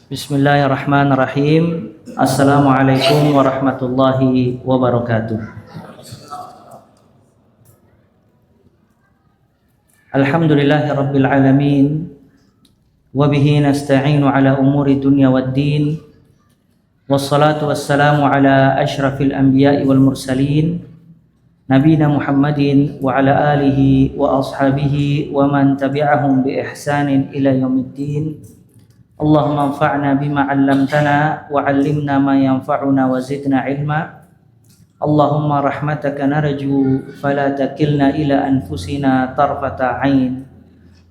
Bismillahirrahmanirrahim. Assalamualaikum warahmatullahi wabarakatuh. Alhamdulillahi rabbil alamin. Wabihi nasta'inu ala umuri dunya waddin. Wassalatu wassalamu ala ashrafil anbiya'i wal mursalin, Nabina Muhammadin wa ala alihi wa ashabihi wa man tabi'ahum bi ihsanin ila yaumiddin. Allahumma anfa'na bima 'allamtana wa 'allimna ma yanfa'una wa zidna 'ilma. Allahumma rahmataka narju fala takilna ila anfusina tarfata 'ain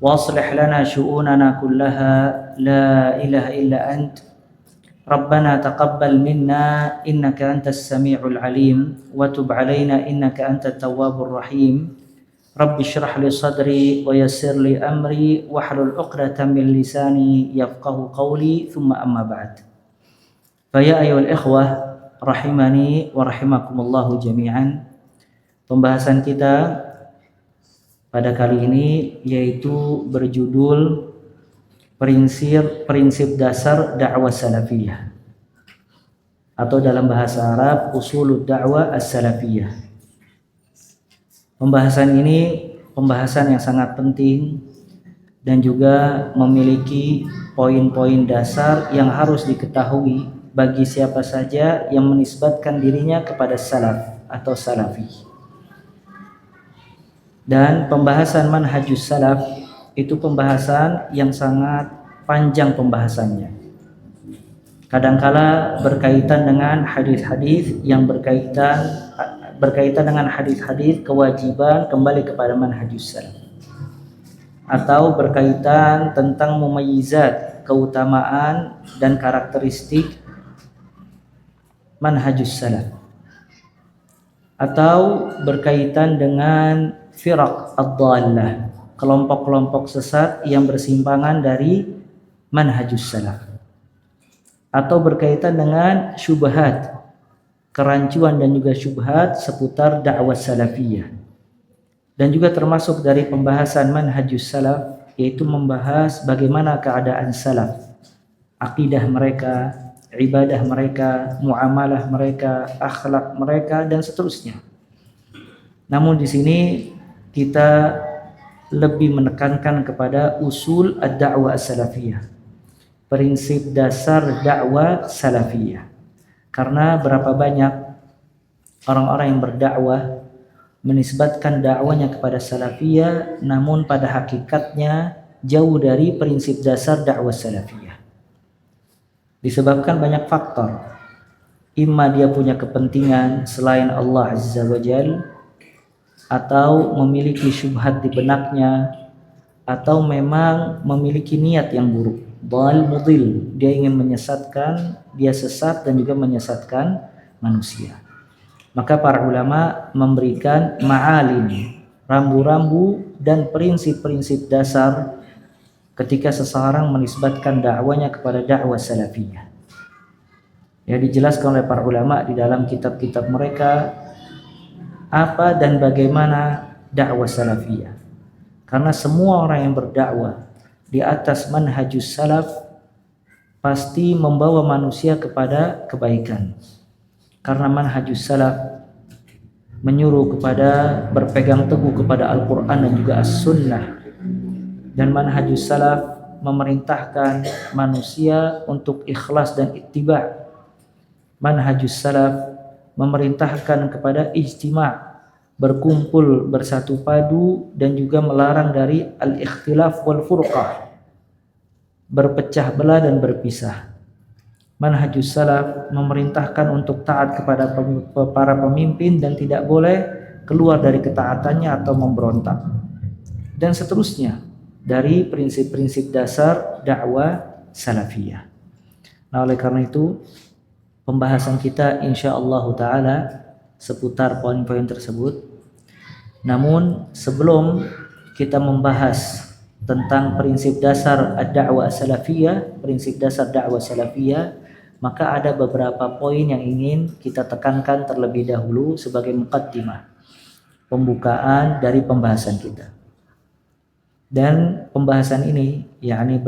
wa aslih lana syu'unana kullaha la ilaha illa ant. Rabbana taqabbal minna innaka antas sami'ul 'alim wa tub 'alaina innaka antat tawwabur rahim. Rabbi syrah li sadri wa yassir li amri wahlul 'uqdatam min lisani yafqahu qawli, thumma amma ba'd. Fa ya ayyuhal ikhwah rahimani wa rahimakumullahu jami'an. Pembahasan kita pada kali ini yaitu berjudul prinsip dasar dakwah salafiyah, atau dalam bahasa Arab usulud dakwah as-salafiyah. Pembahasan ini pembahasan yang sangat penting dan juga memiliki poin-poin dasar yang harus diketahui bagi siapa saja yang menisbatkan dirinya kepada salaf atau salafi. Dan pembahasan manhajus salaf itu pembahasan yang sangat panjang pembahasannya. Kadangkala berkaitan dengan hadis-hadis yang berkaitan dengan hadis-hadis kewajiban kembali kepada manhajus salaf, atau berkaitan tentang mumayyizat, keutamaan dan karakteristik manhajus salaf, atau berkaitan dengan firaq ad-dhallah, kelompok-kelompok sesat yang bersimpangan dari manhajus salaf, atau berkaitan dengan syubhat, kerancuan dan juga syubhat seputar dakwah salafiyah. Dan juga termasuk dari pembahasan manhajus salaf yaitu membahas bagaimana keadaan salaf, akidah mereka, ibadah mereka, muamalah mereka, akhlak mereka dan seterusnya. Namun di sini kita lebih menekankan kepada usul ad-da'wah as-salafiyah, prinsip dasar dakwah salafiyah. Karena berapa banyak orang-orang yang berdakwah menisbatkan dakwanya kepada salafiyah, namun pada hakikatnya jauh dari prinsip dasar dakwah salafiyah. Disebabkan banyak faktor. Imma dia punya kepentingan selain Allah Azza wa Jal, atau memiliki syubhat di benaknya, atau memang memiliki niat yang buruk. Dhal mudil, dia ingin menyesatkan, dia sesat dan juga menyesatkan manusia. Maka para ulama memberikan ma'alim, rambu-rambu dan prinsip-prinsip dasar ketika seseorang menisbatkan dakwanya kepada dakwah salafiyah. Ya, dijelaskan oleh para ulama di dalam kitab-kitab mereka apa dan bagaimana dakwah salafiyah. Karena semua orang yang berdakwah di atas manhajus salaf pasti membawa manusia kepada kebaikan. Karena manhajus salaf menyuruh kepada berpegang teguh kepada Al-Quran dan juga As-Sunnah. Dan manhajus salaf memerintahkan manusia untuk ikhlas dan ittiba'. Manhajus salaf memerintahkan kepada ijtima', berkumpul, bersatu padu, dan juga melarang dari al-ikhtilaf wal furqah, berpecah belah dan berpisah. Manhajus salaf memerintahkan untuk taat kepada para pemimpin dan tidak boleh keluar dari ketaatannya atau memberontak, dan seterusnya dari prinsip-prinsip dasar dakwah salafiyah. Nah, oleh karena itu pembahasan kita insyaallah taala seputar poin-poin tersebut. Namun sebelum kita membahas tentang prinsip dasar ad-da'wah salafiyah, prinsip dasar dakwah salafiyah, maka ada beberapa poin yang ingin kita tekankan terlebih dahulu sebagai muqaddimah, pembukaan dari pembahasan kita. Dan pembahasan ini yakni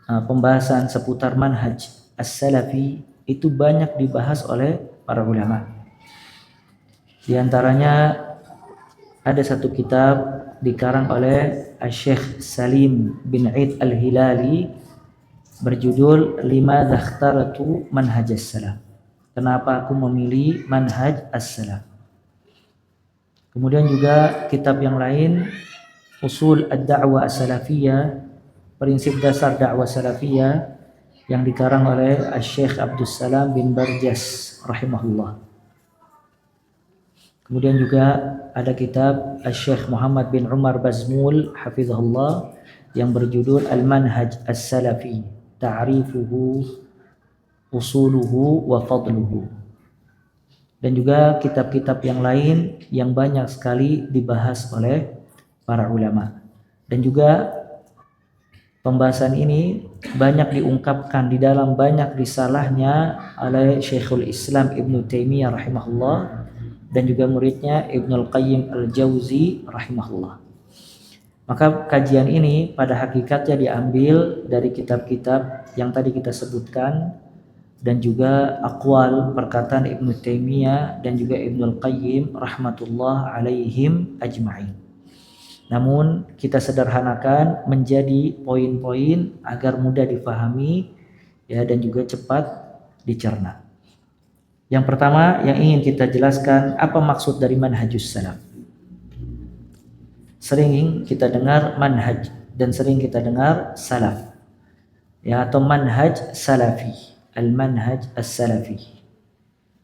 pembahasan seputar manhaj as-salafi itu banyak dibahas oleh para ulama. Di antaranya ada satu kitab dikarang oleh Syekh Salim bin Eid Al-Hilali berjudul Limadza ikhtartu manhaj as-salaf. Kenapa aku memilih manhaj as-salaf? Kemudian juga kitab yang lain Usul ad-da'wah as-salafiyah, prinsip dasar dakwah salafiyah yang dikarang oleh Syekh Abdul Salam bin Barjas rahimahullah. Kemudian juga ada kitab Syekh Muhammad bin Umar Bazmul hafizahullah yang berjudul Al-Manhaj As-Salafi, Ta'rifuhu, Usuluhu wa Fadluhu. Dan juga kitab-kitab yang lain yang banyak sekali dibahas oleh para ulama. Dan juga pembahasan ini banyak diungkapkan di dalam banyak risalahnya oleh Syekhul Islam Ibnu Taimiyah rahimahullah dan juga muridnya Ibnul Qayyim Al-Jauzi rahimahullah. Maka kajian ini pada hakikatnya diambil dari kitab-kitab yang tadi kita sebutkan dan juga aqwal perkataan Ibnu Taimiyah dan juga Ibnul Qayyim rahmatullah alaihim ajma'in. Namun kita sederhanakan menjadi poin-poin agar mudah difahami ya dan juga cepat dicerna. Yang pertama yang ingin kita jelaskan apa maksud dari manhajus salaf. Sering kita dengar manhaj dan sering kita dengar salaf. Ya atau manhaj salafi, al-manhaj as-salafi.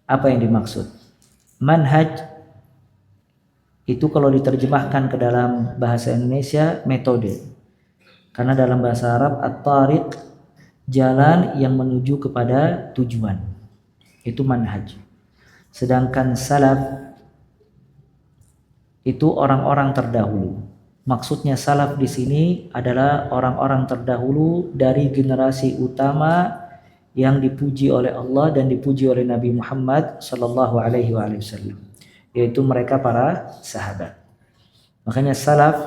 Apa yang dimaksud? Manhaj itu kalau diterjemahkan ke dalam bahasa Indonesia metode. Karena dalam bahasa Arab at-tariq jalan yang menuju kepada tujuan. Itu manhaj. Sedangkan salaf itu orang-orang terdahulu. Maksudnya salaf di sini adalah orang-orang terdahulu dari generasi utama yang dipuji oleh Allah dan dipuji oleh Nabi Muhammad sallallahu alaihi wasallam. Yaitu mereka para sahabat. Makanya salaf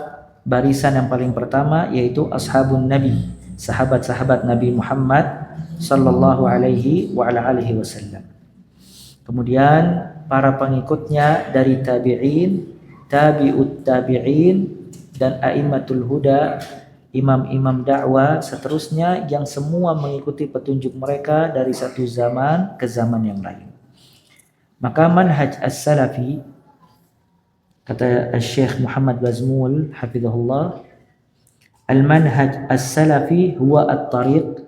barisan yang paling pertama yaitu ashabun nabi, sahabat-sahabat Nabi Muhammad sallallahu alaihi wasallam. Kemudian para pengikutnya dari tabi'in, tabi'ut tabi'in dan a'immatul huda, imam-imam dakwah seterusnya yang semua mengikuti petunjuk mereka dari satu zaman ke zaman yang lain. Maka manhaj as-salafi kata Syekh Muhammad Bazmul hafizahullah, al-manhaj as-salafi huwa at-tariq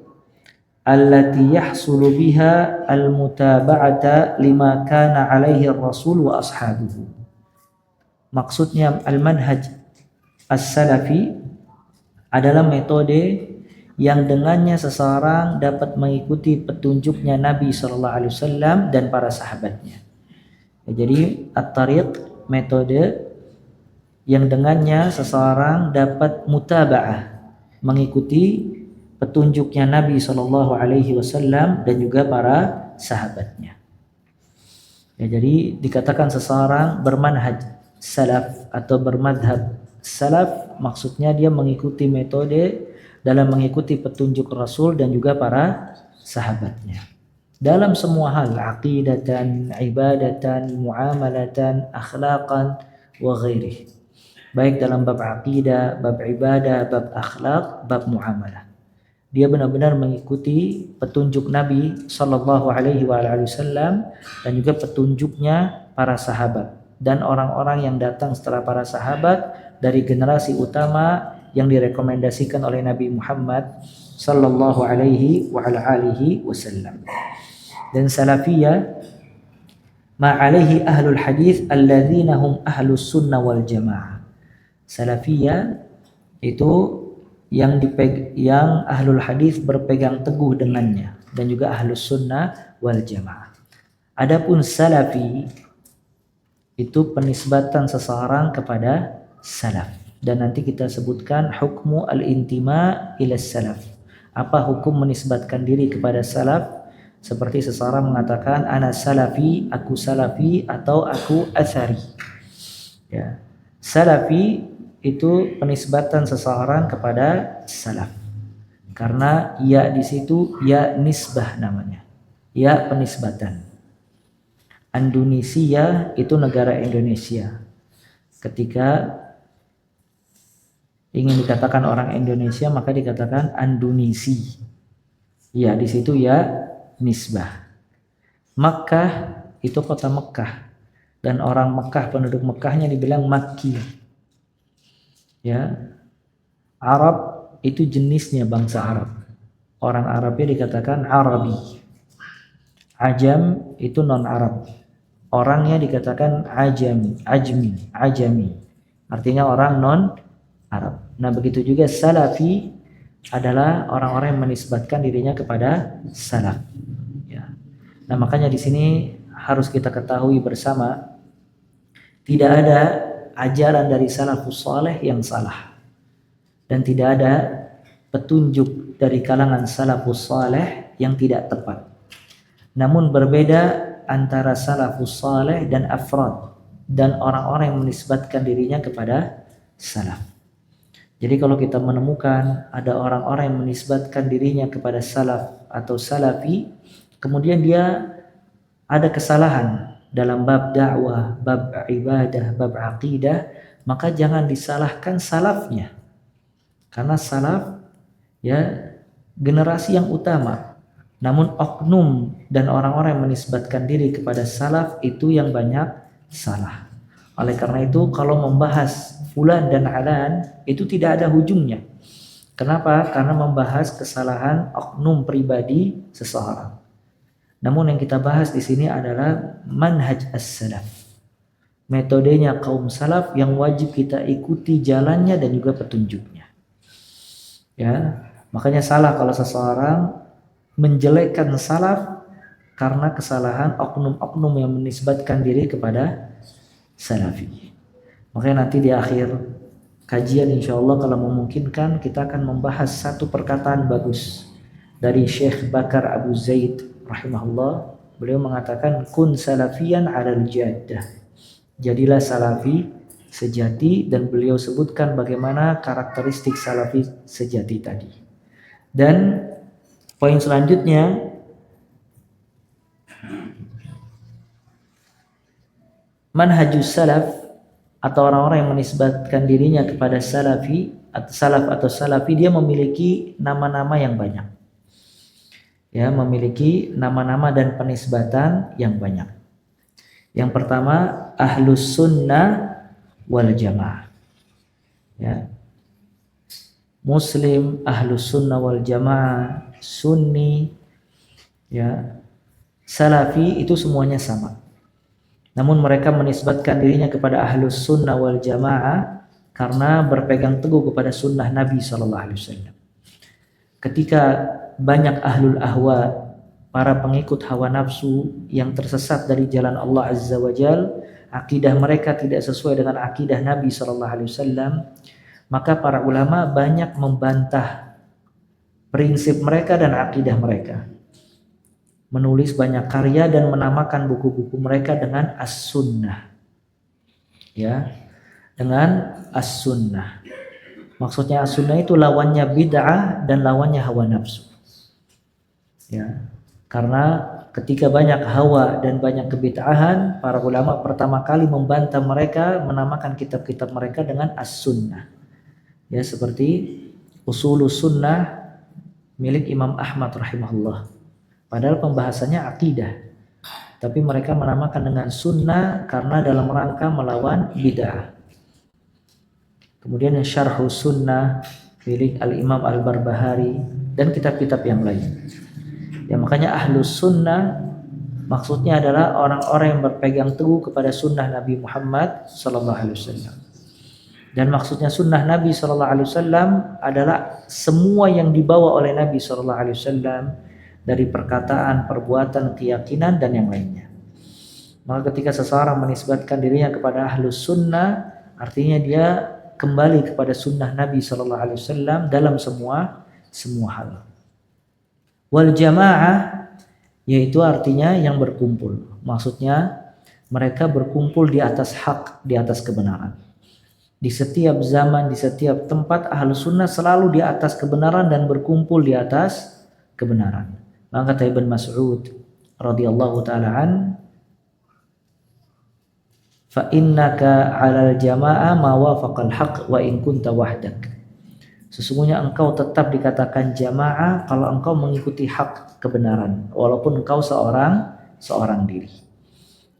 allati yahsulu biha al-mutaba'ata lima kana alaihi ar-rasul wa ashabuhu. Maksudnya al-manhaj as-salafi adalah metode yang dengannya seseorang dapat mengikuti petunjuknya Nabi SAW dan para sahabatnya. Ya, jadi at-tariq metode yang dengannya seseorang dapat mutaba'ah mengikuti petunjuknya Nabi SAW dan juga para sahabatnya. Ya, jadi dikatakan seseorang bermanhaj salaf atau bermadhab salaf, maksudnya dia mengikuti metode dalam mengikuti petunjuk Rasul dan juga para sahabatnya. Dalam semua hal, aqidatan, ibadatan, muamalatan, akhlaqan, wa ghairih. Baik dalam bab aqidah, bab ibadah, bab akhlak, bab muamalah. Dia benar-benar mengikuti petunjuk Nabi sallallahu alaihi wasallam dan juga petunjuknya para sahabat dan orang-orang yang datang setelah para sahabat dari generasi utama yang direkomendasikan oleh Nabi Muhammad sallallahu alaihi wa ala alihi wasallam. Dan salafiyah ma alaihi ahlul hadis alladzina hum ahlus sunnah wal jamaah. Salafiyah itu yang ahlul hadis berpegang teguh dengannya dan juga ahlus sunnah wal jamaah. Adapun salafi itu penisbatan seseorang kepada salaf. Dan nanti kita sebutkan hukmu al-intima ila salaf. Apa hukum menisbatkan diri kepada salaf? Seperti seseorang mengatakan ana salafi, aku salafi atau aku athari. Ya. Salafi itu penisbatan seseorang kepada salaf. Karena ya di situ ya nisbah namanya. Ya penisbatan. Indonesia itu negara Indonesia. Ketika ingin dikatakan orang Indonesia maka dikatakan Andunisi. Ya di situ ya nisbah. Makkah itu kota Mekah dan orang Mekah, penduduk Mekahnya dibilang Makki. Ya. Arab itu jenisnya bangsa Arab. Orang Arabnya dikatakan Arabi. Ajam itu non Arab. Orangnya dikatakan Ajami. Artinya orang non Arab. Nah, begitu juga Salafi adalah orang-orang yang menisbatkan dirinya kepada salaf. Ya. Nah, makanya di sini harus kita ketahui bersama, tidak ada ajaran dari salafus saleh yang salah. Dan tidak ada petunjuk dari kalangan salafus saleh yang tidak tepat. Namun berbeda antara salafus saleh dan afrad dan orang-orang yang menisbatkan dirinya kepada salaf. Jadi kalau kita menemukan ada orang-orang yang menisbatkan dirinya kepada salaf atau salafi, kemudian dia ada kesalahan dalam bab dakwah, bab ibadah, bab aqidah, maka jangan disalahkan salafnya. Karena salaf ya generasi yang utama. Namun oknum dan orang-orang yang menisbatkan diri kepada salaf itu yang banyak salah. Oleh karena itu kalau membahas fulan dan alan itu tidak ada ujungnya. Kenapa? Karena membahas kesalahan oknum pribadi seseorang. Namun yang kita bahas di sini adalah manhaj as-salaf. Metodenya kaum salaf yang wajib kita ikuti jalannya dan juga petunjuknya. Ya, makanya salah kalau seseorang menjelekkan salaf karena kesalahan oknum-oknum yang menisbatkan diri kepada salafi. Makanya nanti di akhir kajian insyaallah kalau memungkinkan kita akan membahas satu perkataan bagus dari Syekh Bakar Abu Zaid rahimahullah. Beliau mengatakan kun salafiyan 'alal jaddah. Jadilah salafi sejati, dan beliau sebutkan bagaimana karakteristik salafi sejati tadi. Dan poin selanjutnya, manhajus salaf atau orang-orang yang menisbatkan dirinya kepada salafi atau salaf atau salafi, dia memiliki nama-nama yang banyak. Ya, memiliki nama-nama dan penisbatan yang banyak. Yang pertama, ahlus sunnah wal jamaah. Ya. Muslim, ahlus sunnah wal jamaah, sunni, ya, salafi itu semuanya sama. Namun mereka menisbatkan dirinya kepada ahlus sunnah wal jamaah karena berpegang teguh kepada sunnah Nabi SAW. Ketika banyak ahlul ahwa, para pengikut hawa nafsu yang tersesat dari jalan Allah Azza wa Jal, akidah mereka tidak sesuai dengan akidah Nabi SAW, maka para ulama banyak membantah prinsip mereka dan akidah mereka. Menulis banyak karya dan menamakan buku-buku mereka dengan as-sunnah. Ya, dengan as-sunnah. Maksudnya as-sunnah itu lawannya bid'ah dan lawannya hawa nafsu. Ya, karena ketika banyak hawa dan banyak kebid'ahan, para ulama pertama kali membantah mereka, menamakan kitab-kitab mereka dengan as-sunnah. Ya, seperti Usulus Sunnah milik Imam Ahmad rahimahullah. Padahal pembahasannya akidah, tapi mereka menamakan dengan sunnah karena dalam rangka melawan bid'ah. Kemudian Syarhus Sunnah milik Al-Imam Al-Barbahari dan kitab-kitab yang lain. Ya, makanya ahlus sunnah maksudnya adalah orang-orang yang berpegang teguh kepada sunnah Nabi Muhammad SAW. Dan maksudnya sunnah Nabi SAW adalah semua yang dibawa oleh Nabi SAW dari perkataan, perbuatan, keyakinan dan yang lainnya. Maka ketika seseorang menisbatkan dirinya kepada ahlus sunnah, artinya dia kembali kepada sunnah Nabi SAW dalam semua hal. Wal jamaah, yaitu artinya yang berkumpul. Maksudnya mereka berkumpul di atas hak, di atas kebenaran. Di setiap zaman, di setiap tempat, Ahlus Sunnah selalu di atas kebenaran dan berkumpul di atas kebenaran. Maka kata Ibn Mas'ud radhiyallahu taala an, fa innaka 'alal jama'ah ma wafaqal haqq wa in kunta wahdak. Sesungguhnya engkau tetap dikatakan jamaah kalau engkau mengikuti hak kebenaran, walaupun engkau seorang diri.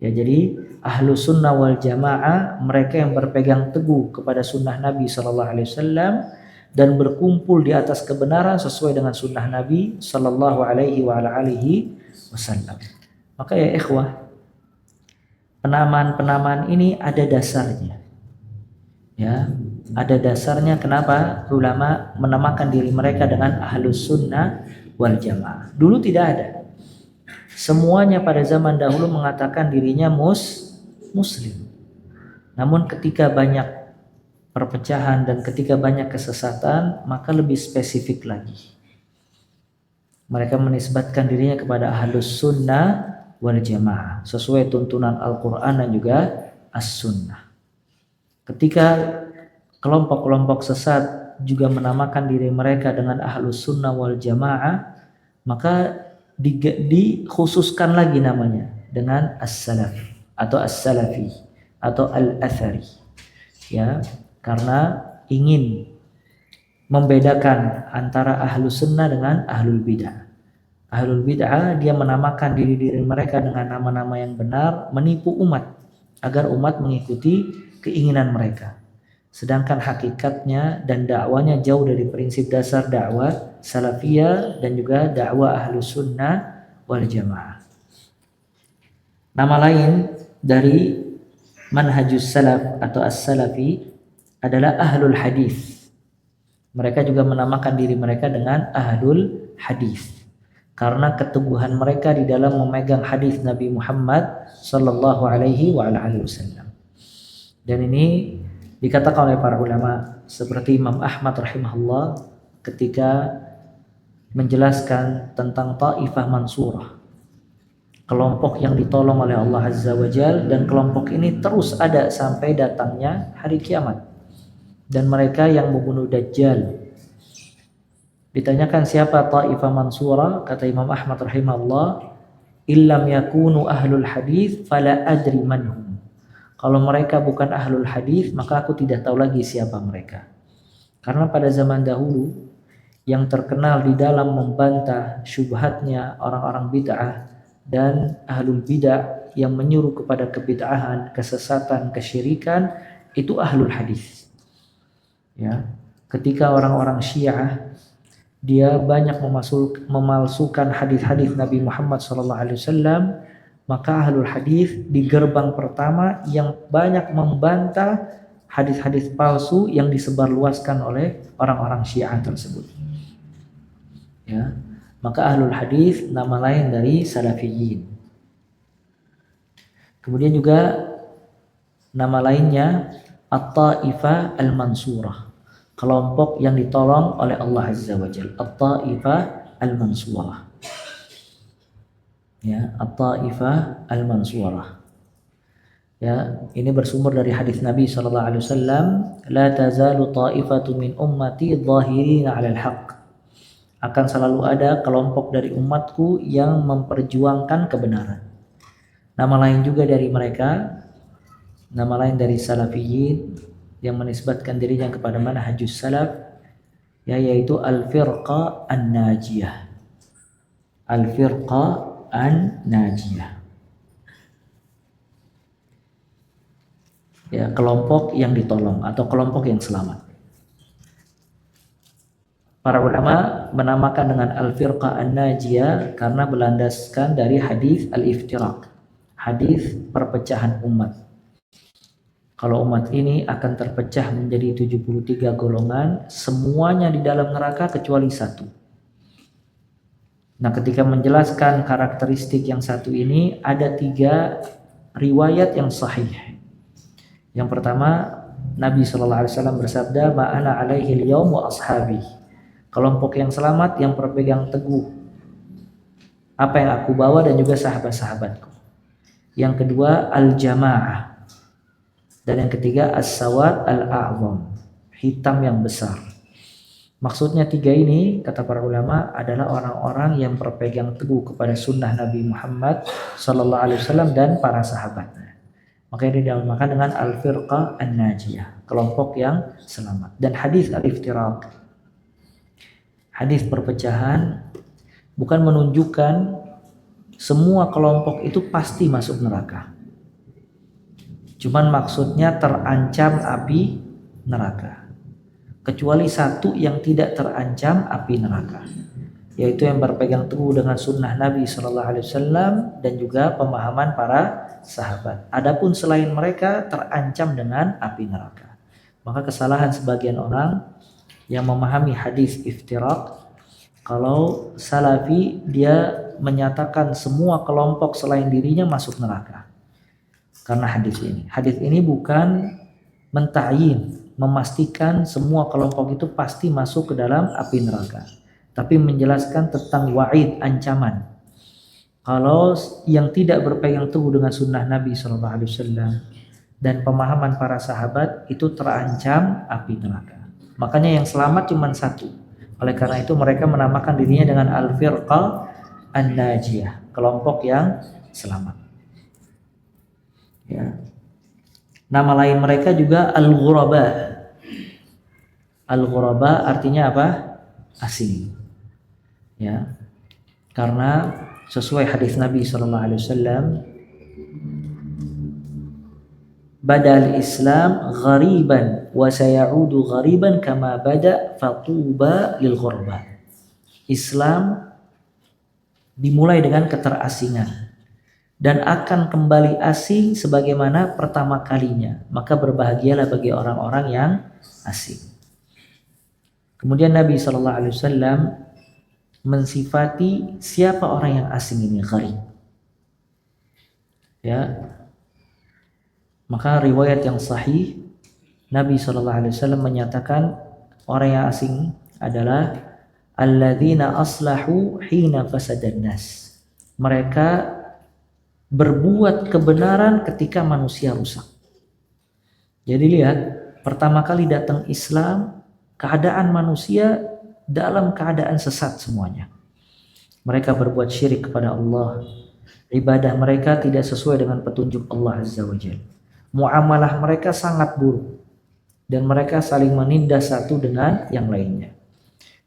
Ya, jadi ahlu sunnah wal jamaah mereka yang berpegang teguh kepada sunnah Nabi Sallallahu Alaihi Wasallam dan berkumpul di atas kebenaran sesuai dengan sunnah Nabi Sallallahu Alaihi Wasallam. Maka ya ikhwah, penamaan ini ada dasarnya. Ya, ada dasarnya kenapa ulama menamakan diri mereka dengan ahlus sunnah wal jamaah. Dulu tidak ada. Semuanya pada zaman dahulu mengatakan dirinya muslim. Namun ketika banyak perpecahan dan ketika banyak kesesatan, maka lebih spesifik lagi. Mereka menisbatkan dirinya kepada ahlus sunnah wal jamaah sesuai tuntunan Al-Quran dan juga as-sunnah. Ketika kelompok-kelompok sesat juga menamakan diri mereka dengan ahlus sunnah wal jamaah, maka dikhususkan lagi namanya dengan as-salaf atau as-salafi atau al-athari, ya, karena ingin membedakan antara ahlus sunnah dengan ahlul bid'ah. Ahlul bid'ah dia menamakan diri mereka dengan nama-nama yang benar, menipu umat agar umat mengikuti keinginan mereka. Sedangkan hakikatnya dan dakwanya jauh dari prinsip dasar dakwah salafiyah dan juga dakwah ahlus sunnah wal jamaah. Nama lain dari manhajus salaf atau as-salafi adalah ahlul hadis. Mereka juga menamakan diri mereka dengan ahlul hadis karena keteguhan mereka di dalam memegang hadis Nabi Muhammad sallallahu alaihi wasallam. Dan ini dikatakan oleh para ulama seperti Imam Ahmad rahimahullah ketika menjelaskan tentang Taifah Mansurah, kelompok yang ditolong oleh Allah Azza wa Jal, dan kelompok ini terus ada sampai datangnya hari kiamat, dan mereka yang membunuh Dajjal. Ditanyakan siapa Taifah Mansurah, kata Imam Ahmad rahimahullah, illam yakunu ahlul hadis fala adri manhum. Kalau mereka bukan ahlul hadis, maka aku tidak tahu lagi siapa mereka. Karena pada zaman dahulu yang terkenal di dalam membantah syubhatnya orang-orang bid'ah dan ahlul bid'ah yang menyuruh kepada kebid'ahan, kesesatan, kesyirikan, itu ahlul hadis. Ya, ketika orang-orang Syiah dia banyak memalsukan hadis-hadis Nabi Muhammad SAW, maka ahlul hadis di gerbang pertama yang banyak membantah hadis-hadis palsu yang disebarluaskan oleh orang-orang Syiah tersebut. Ya, maka ahlul hadis nama lain dari salafiyin. Kemudian juga nama lainnya at-taifah al-mansurah, kelompok yang ditolong oleh Allah Azza wa Jalla. At-taifah al-mansurah. Ya, at-taifah al-mansurah. Ya, ini bersumber dari hadis Nabi sallallahu alaihi wasallam, la tazalu ta'ifatu min ummati dhahirina 'alal haqq. Akan selalu ada kelompok dari umatku yang memperjuangkan kebenaran. Nama lain juga dari mereka, nama lain dari salafiyin yang menisbatkan dirinya kepada manhajus salaf, ya, yaitu al-firqa an-najiyah. Al-firqa an-najiyah. Ya, kelompok yang ditolong atau kelompok yang selamat. Para ulama menamakan dengan al-firqa an-najiyah karena berlandaskan dari hadis al-iftiraq, hadis perpecahan umat. Kalau umat ini akan terpecah menjadi 73 golongan, semuanya di dalam neraka kecuali satu. Nah, ketika menjelaskan karakteristik yang satu ini, ada 3 riwayat yang sahih. Yang pertama, Nabi SAW bersabda, ma'ana alaihi al-yawm wa ashabi. Kelompok yang selamat yang berpegang teguh apa yang aku bawa dan juga sahabat-sahabatku. Yang kedua, al-jamaah. Dan yang ketiga as-sawad al-a'zam, hitam yang besar. Maksudnya tiga ini, kata para ulama, adalah orang-orang yang berpegang teguh kepada sunnah Nabi Muhammad sallallahu alaihi wasallam dan para sahabatnya. Maka ini dinamakan dengan al-firqah an-najiyah, kelompok yang selamat. Dan hadis al-iftiraq, hadis perpecahan, bukan menunjukkan semua kelompok itu pasti masuk neraka. Cuman maksudnya terancam api neraka. Kecuali satu yang tidak terancam api neraka, yaitu yang berpegang teguh dengan sunnah Nabi Sallallahu Alaihi Wasallam dan juga pemahaman para sahabat. Adapun selain mereka terancam dengan api neraka. Maka kesalahan sebagian orang yang memahami hadis iftiraq, kalau salafi dia menyatakan semua kelompok selain dirinya masuk neraka karena hadis ini. Hadis ini bukan menta'yin, memastikan semua kelompok itu pasti masuk ke dalam api neraka, tapi menjelaskan tentang wa'id, ancaman. Kalau yang tidak berpegang teguh dengan sunnah Nabi SAW dan pemahaman para sahabat itu terancam api neraka. Makanya yang selamat cuma satu. Oleh karena itu mereka menamakan dirinya dengan al-firqah an-najiyah, kelompok yang selamat. Ya. Nama lain mereka juga al-ghuraba. Al-ghuraba artinya apa? Asing. Ya. Karena sesuai hadis Nabi sallallahu alaihi wasallam, badal Islam ghariban wa sayaudu ghariban kama bada fatuba lil ghuraba. Islam dimulai dengan keterasingan dan akan kembali asing sebagaimana pertama kalinya, maka berbahagialah bagi orang-orang yang asing. Kemudian Nabi SAW mensifati siapa orang yang asing ini, gharib. Ya, maka riwayat yang sahih Nabi SAW menyatakan orang yang asing adalah alladzina aslahu hina fasadan nas. Mereka berbuat kebenaran ketika manusia rusak. Jadi lihat, pertama kali datang Islam, keadaan manusia dalam keadaan sesat semuanya. Mereka berbuat syirik kepada Allah. Ibadah mereka tidak sesuai dengan petunjuk Allah Azza wa Jalla. Muamalah mereka sangat buruk dan mereka saling menindas satu dengan yang lainnya.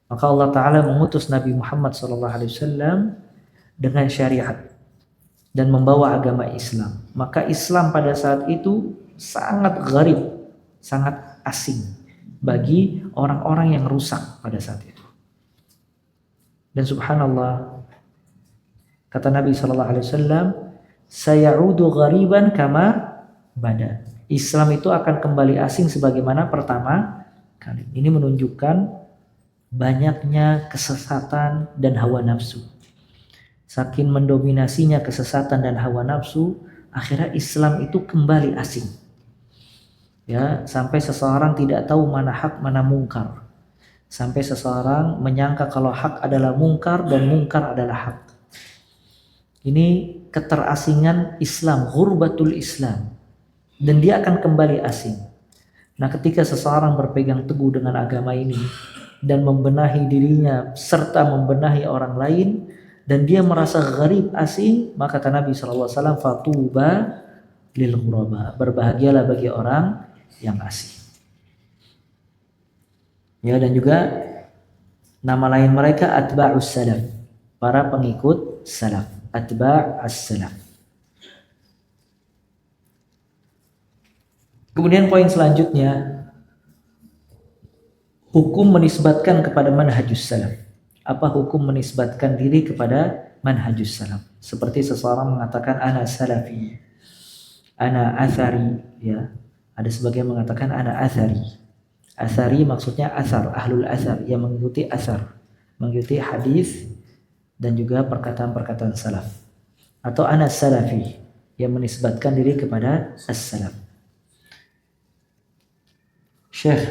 Maka Allah Ta'ala mengutus Nabi Muhammad SAW dengan syariat dan membawa agama Islam. Maka Islam pada saat itu sangat gharib, sangat asing bagi orang-orang yang rusak pada saat itu. Dan subhanallah, kata Nabi SAW, sayaudu ghariban kama bada. Islam itu akan kembali asing sebagaimana pertama kali. Ini menunjukkan banyaknya kesesatan dan hawa nafsu. Saking mendominasinya kesesatan dan hawa nafsu, akhirnya Islam itu kembali asing. Ya, sampai seseorang tidak tahu mana hak mana mungkar. Sampai seseorang menyangka kalau hak adalah mungkar dan mungkar adalah hak. Ini keterasingan Islam, ghurbatul Islam. Dan dia akan kembali asing. Nah, ketika seseorang berpegang teguh dengan agama ini dan membenahi dirinya serta membenahi orang lain dan dia merasa gharib, asing, maka kata Nabi SAW, fatuba lil ghuraba, berbahagialah bagi orang yang asing. Ya, dan juga nama lain mereka atba'us salaf, para pengikut salaf, atba'us salaf. Kemudian poin selanjutnya, hukum menisbatkan kepada manhajus salaf. Apa hukum menisbatkan diri kepada manhajus salaf? Seperti seseorang mengatakan ana salafi, ana athari, ya. Ada sebagian mengatakan ana athari. Athari maksudnya athar, ahlul athar, yang mengikuti athar, mengikuti hadis dan juga perkataan-perkataan salaf. Atau ana salafi, yang menisbatkan diri kepada as-salaf. Syekh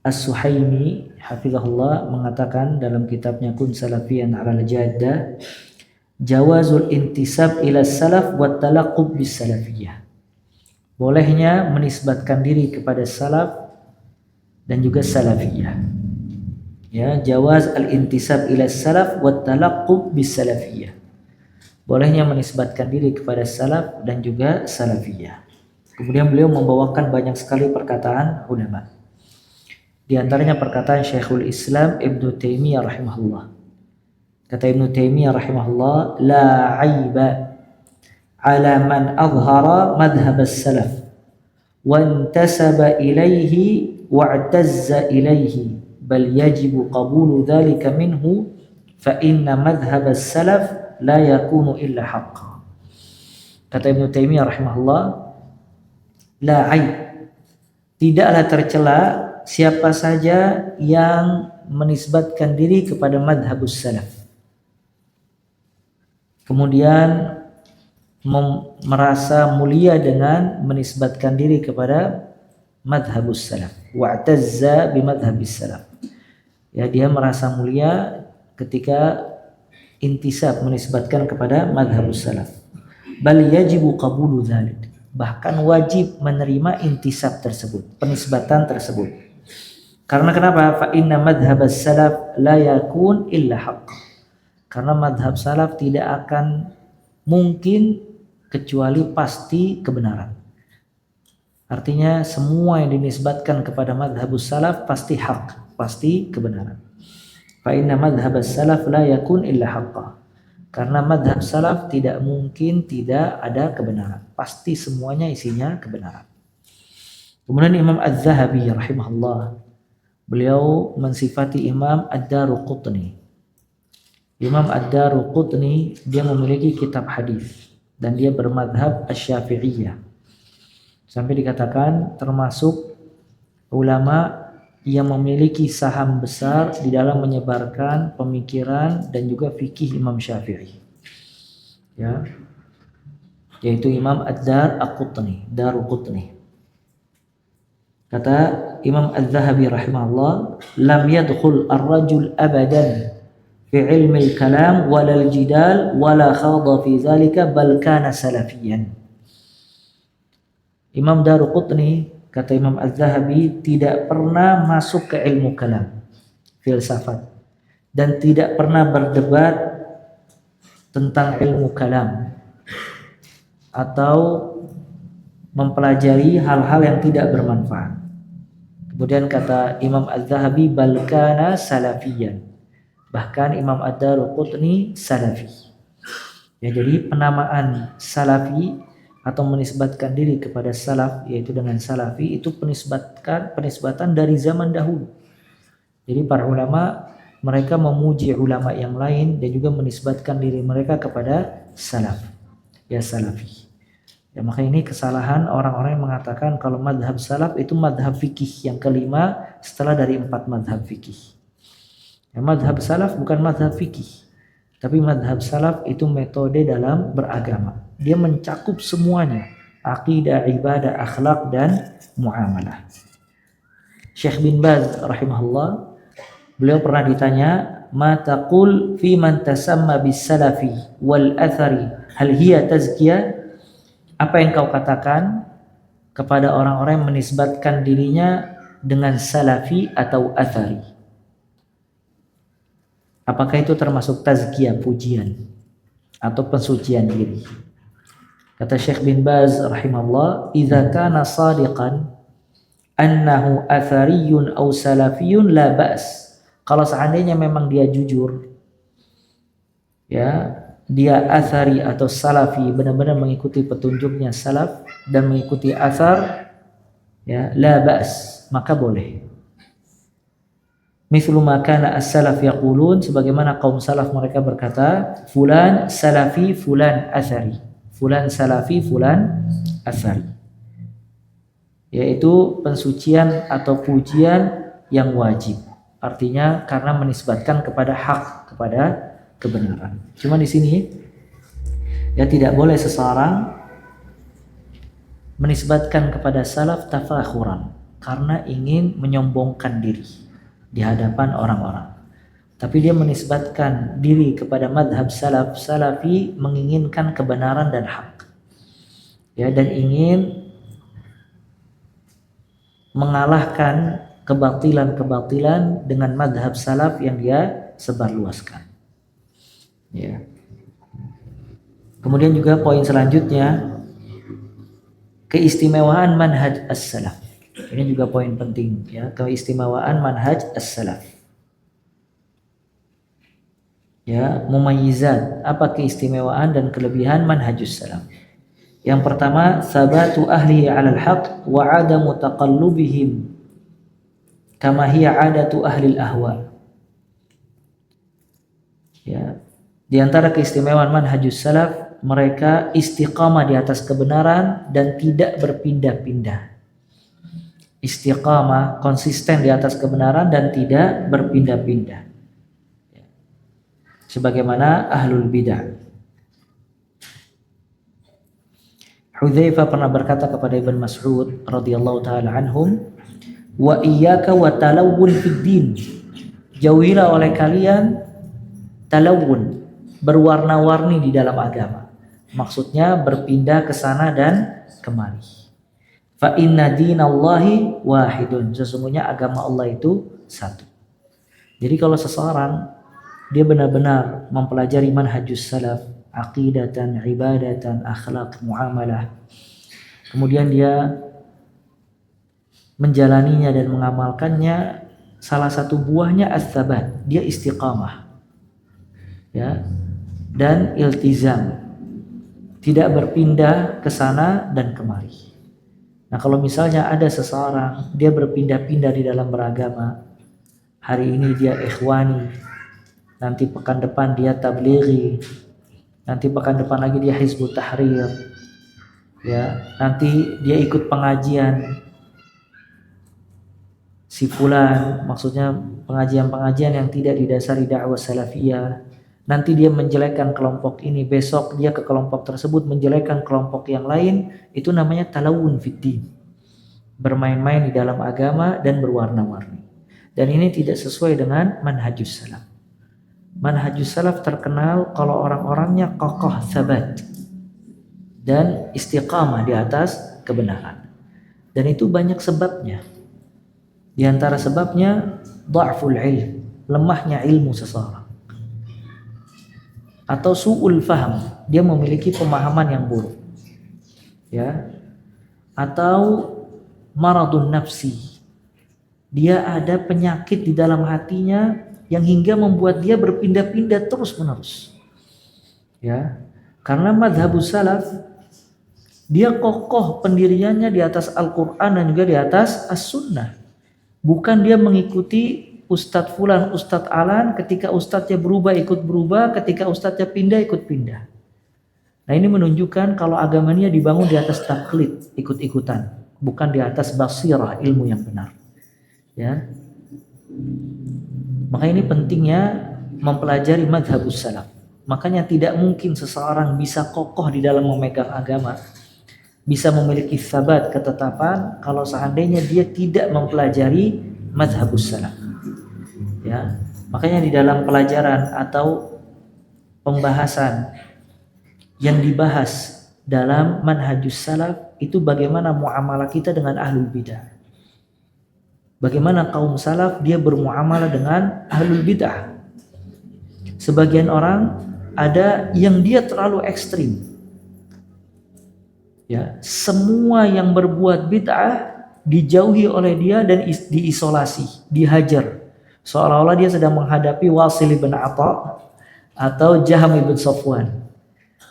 As-Suhaimi hafizahullah mengatakan dalam kitabnya Kun Salafiyan 'alal Jaddah, jawazul intisab ila salaf wa talaqqub bis salafiyah. bolehnya menisbatkan diri kepada salaf dan juga salafiyah. Ya, jawaz al-intisab ila salaf wa talaqqub bis salafiyah. Bolehnya menisbatkan diri kepada salaf dan juga salafiyah. Kemudian beliau membawakan banyak sekali perkataan ulama. Di antaranya perkataan Syekhul Islam Ibnu Taimiyah rahimahullah. Kata Ibnu Taimiyah rahimahullah, la aiba ala man azhara madhhab as-salaf wa intasaba ilayhi wa i'tazza ilayhi bal yajibu qabulu dhalika minhu fa inna madhhab as-salaf la yakunu illa haqqa. Kata Ibnu Taimiyah rahimahullah, la aib, tidaklah tercela siapa saja yang menisbatkan diri kepada madhabus salaf, kemudian merasa mulia dengan menisbatkan diri kepada madhabus salaf, wa'tazza bimadhabis salaf. Ya, dia merasa mulia ketika intisab menisbatkan kepada madhabus salaf. Bal yajibu qabulu dzalik, bahkan wajib menerima intisab tersebut, penisbatan tersebut. Karena kenapa? Fa inna madhhabas salaf la yakun illa haqq. Karena madhab salaf tidak akan mungkin kecuali pasti kebenaran. Artinya semua yang dinisbatkan kepada madhabus salaf pasti hak, pasti kebenaran. Fa inna madhhabas salaf la yakun illa haqqa. Karena madhab salaf tidak mungkin tidak ada kebenaran, pasti semuanya isinya kebenaran. Kemudian Imam Az-Zahabi rahimahullah, beliau mensifati Imam Ad-Daruqutni. Imam Ad-Daruqutni dia memiliki kitab hadis dan dia bermadhab Asy-Syafi'iyah. Sampai dikatakan termasuk ulama yang memiliki saham besar di dalam menyebarkan pemikiran dan juga fikih Imam Syafi'i. Ya. Yaitu Imam Ad-Daruqutni, Daruqutni. Kata Imam Az-Zahabi rahimahullah, lam yadkhul ar-rajul abadan fi ilmi al-kalam wala al-jidal wala khada fi zalika bal kana salafiyan. Imam Daruqutni, kata Imam Az-Zahabi, tidak pernah masuk ke ilmu kalam, filsafat, dan tidak pernah berdebat tentang ilmu kalam atau mempelajari hal-hal yang tidak bermanfaat. Kemudian kata Imam Az-Zahabi, balkana salafiyan, bahkan Imam Ad-Daruqutni salafi. Ya, jadi penamaan salafi atau menisbatkan diri kepada salaf, yaitu dengan salafi, itu penisbatan dari zaman dahulu. Jadi para ulama mereka memuji ulama yang lain dan juga menisbatkan diri mereka kepada salaf, ya salafi. Ya, maka ini kesalahan orang-orang yang mengatakan kalau madhab salaf itu madhab fikih yang kelima setelah dari 4 madhab fikih. Ya, madhab salaf bukan madhab fikih, tapi madhab salaf itu metode dalam beragama. Dia mencakup semuanya, akidah, ibadah, akhlak, dan muamalah. Syekh bin Baz rahimahullah, beliau pernah ditanya, ma taqul fi man tasamma bis salafi wal athari hal hiya tazkiyah? Apa yang kau katakan kepada orang-orang yang menisbatkan dirinya dengan salafi atau athari? Apakah itu termasuk tazkiyah, pujian atau pensucian diri? Kata Syekh bin Baz rahimahullah, idza kana sadiqan annahu athariyun aw salafiyun la ba's. Kalau seandainya memang dia jujur, ya, dia athari atau salafi, benar-benar mengikuti petunjuknya salaf dan mengikuti athar, ya, la ba's, maka boleh. Mithlu ma kana as-salaf yaqulun, sebagaimana kaum salaf mereka berkata, fulan salafi, fulan athari. Fulan salafi, fulan athari. Yaitu pensucian atau pujian yang wajib. Artinya karena menisbatkan kepada hak, kepada kebenaran. Cuma di sini ya tidak boleh seseorang menisbatkan kepada salaf tafakhuran karena ingin menyombongkan diri di hadapan orang-orang. Tapi dia menisbatkan diri kepada madhab salaf, salafi menginginkan kebenaran dan hak. Ya, dan ingin mengalahkan kebatilan-kebatilan dengan madhab salaf yang dia sebarluaskan. Ya. Kemudian juga poin selanjutnya, keistimewaan manhaj as-salaf. Ini juga poin penting ya, keistimewaan manhaj as-salaf. Ya, mumayyizat, apa keistimewaan dan kelebihan manhajus salaf. Yang pertama, sabatu ahli 'alal haqq wa 'adamu taqallubihim kama hiya 'adatu ahli al-ahwa. Ya, di antara keistimewaan manhajus salaf, mereka istiqamah di atas kebenaran dan tidak berpindah-pindah. Istiqamah, konsisten di atas kebenaran dan tidak berpindah-pindah. Sebagaimana ahlul bidah. Hudzaifah pernah berkata kepada Ibn Mas'ud radhiyallahu taala anhum, "Wa iyyaka wa talawwun fid din." Jauhilah oleh kalian talawun, berwarna-warni di dalam agama. Maksudnya berpindah ke sana dan kemari. Fa inna dinallahi wahidun. Sesungguhnya agama Allah itu satu. Jadi kalau seseorang dia benar-benar mempelajari manhajus salaf, aqidatan, ibadatan, akhlak, muamalah, kemudian dia menjalaninya dan mengamalkannya, salah satu buahnya as-sabat, dia istiqamah, ya, dan iltizam, tidak berpindah ke sana dan kemari. Nah, kalau misalnya ada seseorang dia berpindah-pindah di dalam beragama, hari ini dia ikhwani, nanti pekan depan dia tablighi, nanti pekan depan lagi dia Hizbut Tahrir, ya, nanti dia ikut pengajian si fulan, maksudnya pengajian-pengajian yang tidak didasari dakwah salafiyah. Nanti dia menjelekkan kelompok ini, besok dia ke kelompok tersebut menjelekkan kelompok yang lain. Itu namanya talawun fiddin, bermain-main di dalam agama dan berwarna-warni. Dan ini tidak sesuai dengan manhajus salaf. Manhajus salaf terkenal kalau orang-orangnya kokoh, sabat, dan istiqamah di atas kebenaran. Dan itu banyak sebabnya. Di antara sebabnya dha'ful ilm, lemahnya ilmu seseorang, atau su'ul faham, dia memiliki pemahaman yang buruk, ya, atau maradun nafsi, dia ada penyakit di dalam hatinya yang hingga membuat dia berpindah-pindah terus-menerus, ya. Karena madhabus salaf, dia kokoh pendiriannya di atas Al-Quran dan juga di atas As-Sunnah. Bukan dia mengikuti Ustadz Fulan, Ustadz Alan, ketika Ustadznya berubah ikut berubah, ketika Ustadznya pindah ikut pindah. Nah, ini menunjukkan kalau agamanya dibangun di atas taklid, ikut-ikutan, bukan di atas basirah, ilmu yang benar, ya. Maka ini pentingnya mempelajari madhabus salaf. Makanya tidak mungkin seseorang bisa kokoh di dalam memegang agama, bisa memiliki sabat, ketetapan, kalau seandainya dia tidak mempelajari madhabus salaf, ya. Makanya di dalam pelajaran atau pembahasan yang dibahas dalam manhajus salaf itu bagaimana muamalah kita dengan ahlul bidah. Bagaimana kaum salaf dia bermuamalah dengan ahlul bid'ah. Sebagian orang ada yang dia terlalu ekstrim, ya, semua yang berbuat bid'ah dijauhi oleh dia dan diisolasi, dihajar, seolah-olah dia sedang menghadapi Wasil bin Atha atau Jaham bin Safwan.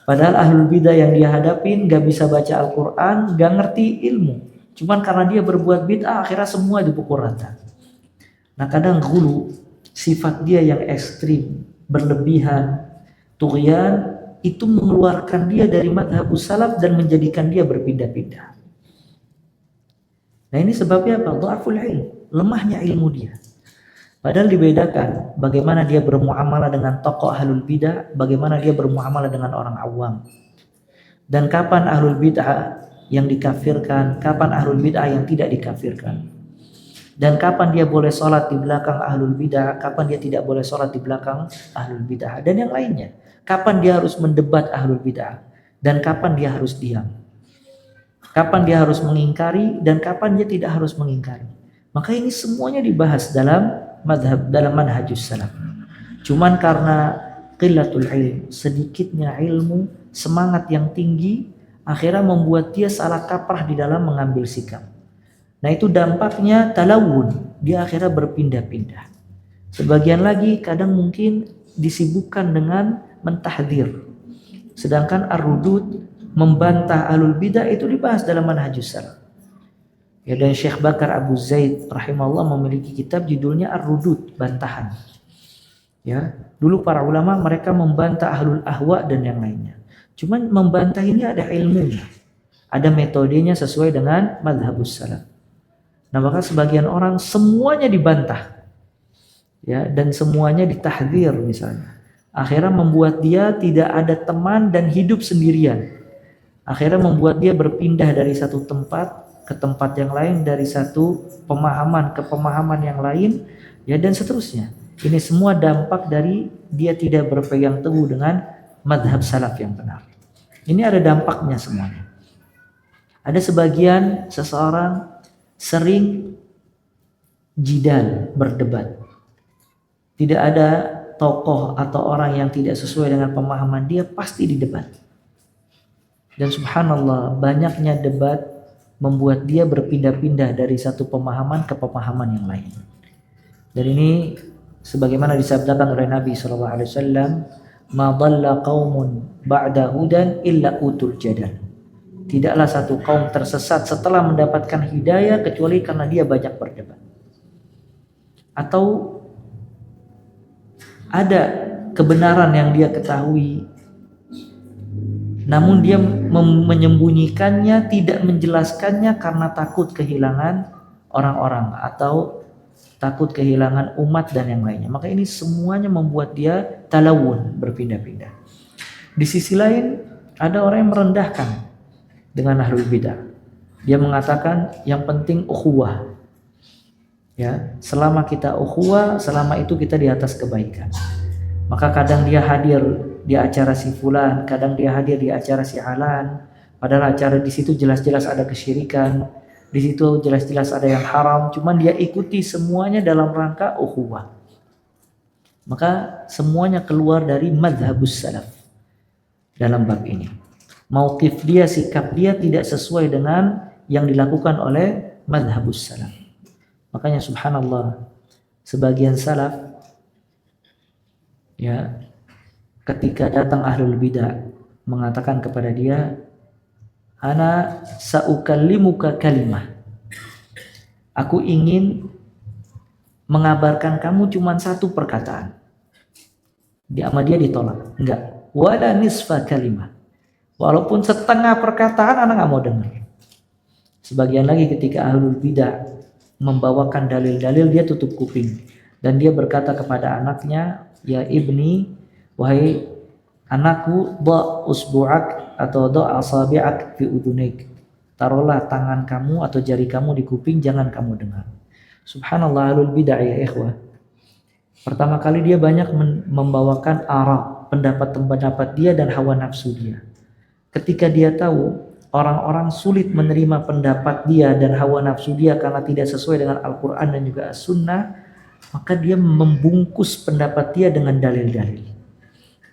Padahal ahlul bidah yang dia hadapin gak bisa baca Al-Quran, gak ngerti ilmu, cuman karena dia berbuat bid'ah akhirnya semua dipukul rata. Nah, kadang ghulu, sifat dia yang ekstrim, berlebihan, tughyan, itu mengeluarkan dia dari madhabus salaf dan menjadikan dia berpindah-pindah. Nah, ini sebabnya apa? Dha'ful ilm, lemahnya ilmu dia. Padahal dibedakan bagaimana dia bermuamalah dengan tokoh ahlul bidah, bagaimana dia bermuamalah dengan orang awam. Dan kapan ahlul bidah yang dikafirkan, kapan ahlul bid'ah yang tidak dikafirkan, dan kapan dia boleh sholat di belakang ahlul bid'ah, kapan dia tidak boleh sholat di belakang ahlul bid'ah, dan yang lainnya. Kapan dia harus mendebat ahlul bid'ah dan kapan dia harus diam. kapan dia harus mengingkari dan kapan dia tidak harus mengingkari. Maka ini semuanya dibahas dalam manhajus salaf. Cuman karena qillatul ilm, sedikitnya ilmu, semangat yang tinggi, akhirnya membuat dia salah kaprah di dalam mengambil sikap. Nah itu dampaknya talawun, dia akhirnya berpindah-pindah. Sebagian lagi kadang mungkin disibukkan dengan mentahdir. Sedangkan ar-rudud, membantah ahlul bidah, itu dibahas dalam manhajus salaf. Ya, dan Syekh Bakar Abu Zaid rahimahullah memiliki kitab judulnya Ar-Rudud, bantahan. Ya, dulu para ulama mereka membantah ahlul ahwa dan yang lainnya. Cuman membantah ini ada ilmunya, ada metodenya sesuai dengan madhabus salaf. Nah, maka sebagian orang semuanya dibantah, ya, dan semuanya ditahdzir misalnya. Akhirnya membuat dia tidak ada teman dan hidup sendirian. Akhirnya membuat dia berpindah dari satu tempat ke tempat yang lain, dari satu pemahaman ke pemahaman yang lain, ya, dan seterusnya. Ini semua dampak dari dia tidak berpegang teguh dengan madhab salaf yang benar. Ini ada dampaknya semuanya. Ada sebagian seseorang sering jidal, berdebat. Tidak ada tokoh atau orang yang tidak sesuai dengan pemahaman dia, pasti didebat. Dan subhanallah, banyaknya debat membuat dia berpindah-pindah dari satu pemahaman ke pemahaman yang lain. Dan ini sebagaimana disabdakan oleh Nabi SAW, ma dhalla qaumun ba'da hudan illa utul jadal. Tidaklah satu kaum tersesat setelah mendapatkan hidayah kecuali karena dia banyak berdebat. Atau ada kebenaran yang dia ketahui, namun dia menyembunyikannya, tidak menjelaskannya karena takut kehilangan orang-orang atau takut kehilangan umat dan yang lainnya. Maka ini semuanya membuat dia talawun, berpindah-pindah. Di sisi lain ada orang yang merendahkan dengan ahlul bidah. Dia mengatakan yang penting ukhuwah. Ya, selama kita ukhuwah, selama itu kita di atas kebaikan. Maka kadang dia hadir di acara si fulan, kadang dia hadir di acara si alan. Padahal acara di situ jelas-jelas ada kesyirikan, di situ jelas-jelas ada yang haram. Cuman dia ikuti semuanya dalam rangka ukhuwah. Maka semuanya keluar dari madhabus salaf dalam bab ini. Mauqif dia, sikap dia tidak sesuai dengan yang dilakukan oleh madhabus salaf. Makanya subhanallah, sebagian salaf, ya, ketika datang ahlul bidah mengatakan kepada dia, ana sa'ukallimuka kalimah, aku ingin mengabarkan kamu cuma satu perkataan. Sama dia ditolak, enggak, wala nisfa kalimah, walaupun setengah perkataan anak nggak mau dengar. Sebagian lagi ketika ahlul bidah membawakan dalil-dalil, dia tutup kuping dan dia berkata kepada anaknya, ya ibni, wahai anakku, dha usbu'ak atau dha asabi'ak fi udunik, taruhlah tangan kamu atau jari kamu di kuping, jangan kamu dengar. Subhanallah, ahlul bidah ya ikhwah, pertama kali dia banyak membawakan ara, pendapat-pendapat dia dan hawa nafsu dia. Ketika dia tahu orang-orang sulit menerima pendapat dia dan hawa nafsu dia karena tidak sesuai dengan Al-Quran dan juga As-Sunnah, maka dia membungkus pendapat dia dengan dalil-dalil.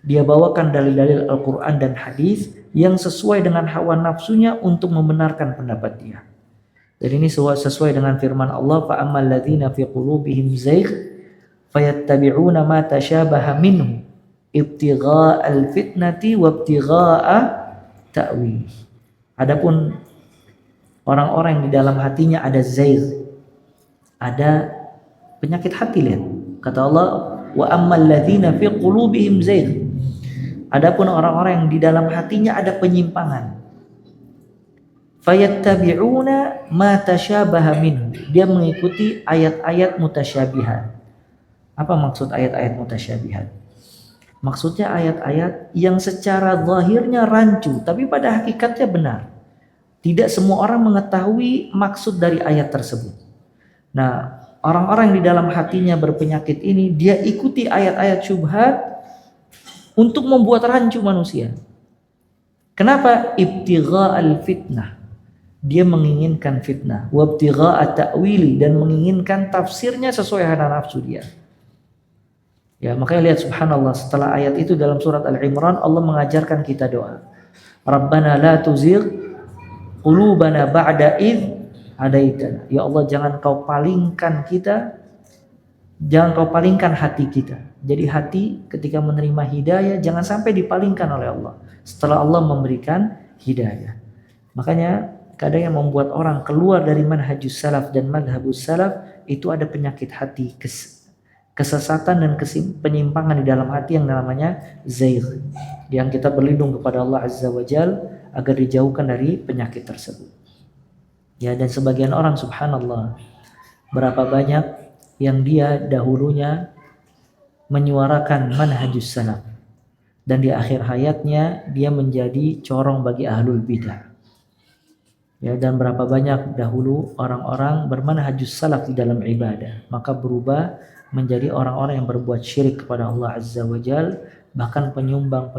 Dia bawakan dalil-dalil Al-Quran dan hadis yang sesuai dengan hawa nafsunya untuk membenarkan pendapat dia. Dan ini sesuai dengan firman Allah, فَأَمَّا الَّذِينَ فِي قُلُوبِهِمْ زَيْغٌ فَيَتَّبِعُونَ مَا تَشَابَهَ مِنْهُ ابْتِغَاءَ الْفِتْنَةِ وَابْتِغَاءَ تَأْوِيلِهِ. Adapun orang-orang yang di dalam hatinya ada zaigh, ada penyakit hati, lihat. Kata Allah, wa ammal ladzina fi qulubihim zaigh. Adapun orang-orang yang di dalam hatinya ada penyimpangan, fayattabi'una ma tasyabaha minhu. Dia mengikuti ayat-ayat mutasyabihat. Apa maksud ayat-ayat mutasyabihat? Maksudnya ayat-ayat yang secara zahirnya rancu, tapi pada hakikatnya benar. Tidak semua orang mengetahui maksud dari ayat tersebut. Nah, orang-orang yang di dalam hatinya berpenyakit ini, dia ikuti ayat-ayat syubhat untuk membuat rancu manusia. Kenapa? Ibtigha'al fitnah. dia menginginkan fitnah, wabtigha'a ta'wili, dan menginginkan tafsirnya sesuai hawa nafsu dia. Ya, makanya lihat subhanallah, setelah ayat itu dalam surat Al-Imran Allah mengajarkan kita doa. Rabbana la tuzigh qulubana ba'da idh hadaitana. Ya Allah, jangan kau palingkan hati kita. Jadi hati ketika menerima hidayah jangan sampai dipalingkan oleh Allah setelah Allah memberikan hidayah. Makanya kadang yang membuat orang keluar dari manhajus salaf dan madhabus salaf itu ada penyakit hati, kesesatan dan penyimpangan di dalam hati yang namanya zaigh. Yang kita berlindung kepada Allah Azza wa Jal agar dijauhkan dari penyakit tersebut. Ya, dan sebagian orang subhanallah, berapa banyak yang dia dahulunya menyuarakan manhajus salaf dan di akhir hayatnya dia menjadi corong bagi ahlul bidah. Ya, dan berapa banyak dahulu orang-orang bermanhajus salaf di dalam ibadah, maka berubah menjadi orang-orang yang berbuat syirik kepada Allah Azza wa Jal, bahkan penyumbang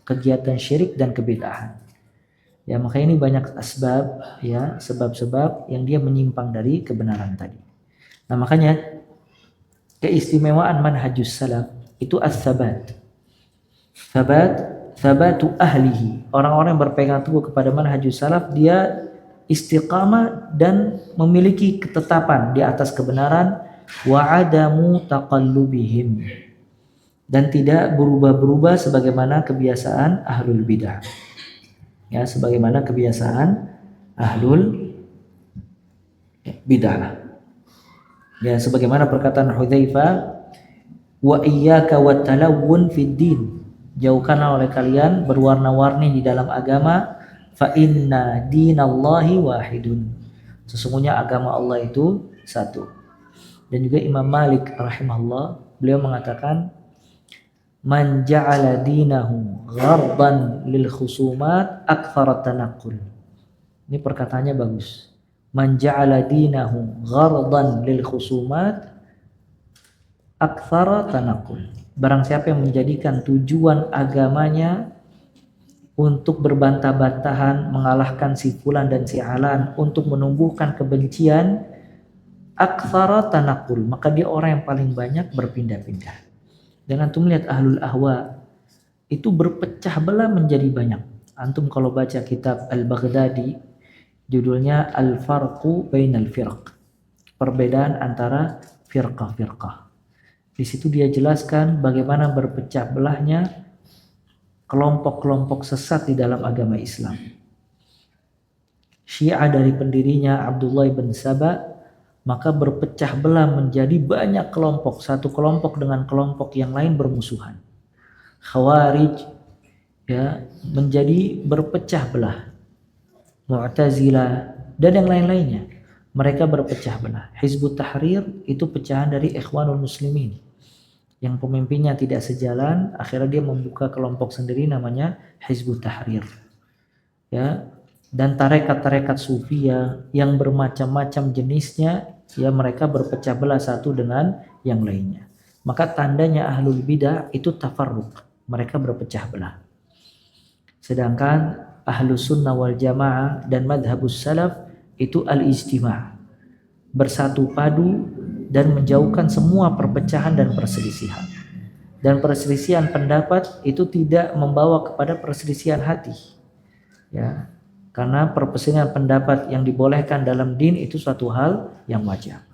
kegiatan syirik dan kebid'ahan. Ya, maka ini banyak sebab-sebab yang dia menyimpang dari kebenaran tadi. Nah, makanya keistimewaan manhajus salaf itu as-sabat. Sabatu ahlihi. Orang-orang yang berpegang teguh kepada manhajus salaf dia istiqamah dan memiliki ketetapan di atas kebenaran, wa adamu taqallubihim, dan tidak berubah-berubah sebagaimana kebiasaan ahlul bidah. Ya, sebagaimana kebiasaan ahlul bidah. Ya, sebagaimana perkataan Hudzaifah, wa iyyaka wat talawun fid din. Jauhkanlah oleh kalian berwarna-warni di dalam agama, fa inna dinallahi wahidun. Sesungguhnya agama Allah itu satu. Dan juga Imam Malik rahimahullah, beliau mengatakan, man ja'ala dinahu ghardan lil khusumat akthara tanaqqul. Ini perkataannya bagus. Man ja'ala dinahu ghardan lil khusumat akthara tanaqqul. Barang siapa yang menjadikan tujuan agamanya untuk berbantah-bantahan, mengalahkan si fulan dan si alan, untuk menumbuhkan kebencian, aktsara tanaqul, maka dia orang yang paling banyak berpindah-pindah. Dan antum lihat ahlul ahwa itu berpecah belah menjadi banyak. Antum kalau baca kitab Al-Baghdadi, judulnya Al-Farqu Bainal Firq, perbedaan antara firqah-firqah. Di situ dia jelaskan bagaimana berpecah belahnya kelompok-kelompok sesat di dalam agama Islam. Syiah dari pendirinya Abdullah bin Saba, maka berpecah belah menjadi banyak kelompok, satu kelompok dengan kelompok yang lain bermusuhan. Khawarij ya menjadi berpecah belah. Mu'tazilah dan yang lain-lainnya, mereka berpecah belah. Hizbut Tahrir itu pecahan dari Ikhwanul Muslimin yang pemimpinnya tidak sejalan, akhirnya dia membuka kelompok sendiri namanya Hizbut Tahrir. Ya, dan tarekat-tarekat Sufiyah yang bermacam-macam jenisnya, ya mereka berpecah belah satu dengan yang lainnya. Maka tandanya ahlul bidah itu tafarruq, mereka berpecah belah. Sedangkan ahlus sunnah wal jamaah dan madhabus salaf itu al-ijtima', bersatu padu dan menjauhkan semua perpecahan dan perselisihan. Dan perselisihan pendapat itu tidak membawa kepada perselisihan hati. Ya, karena perselisihan pendapat yang dibolehkan dalam din itu suatu hal yang wajar.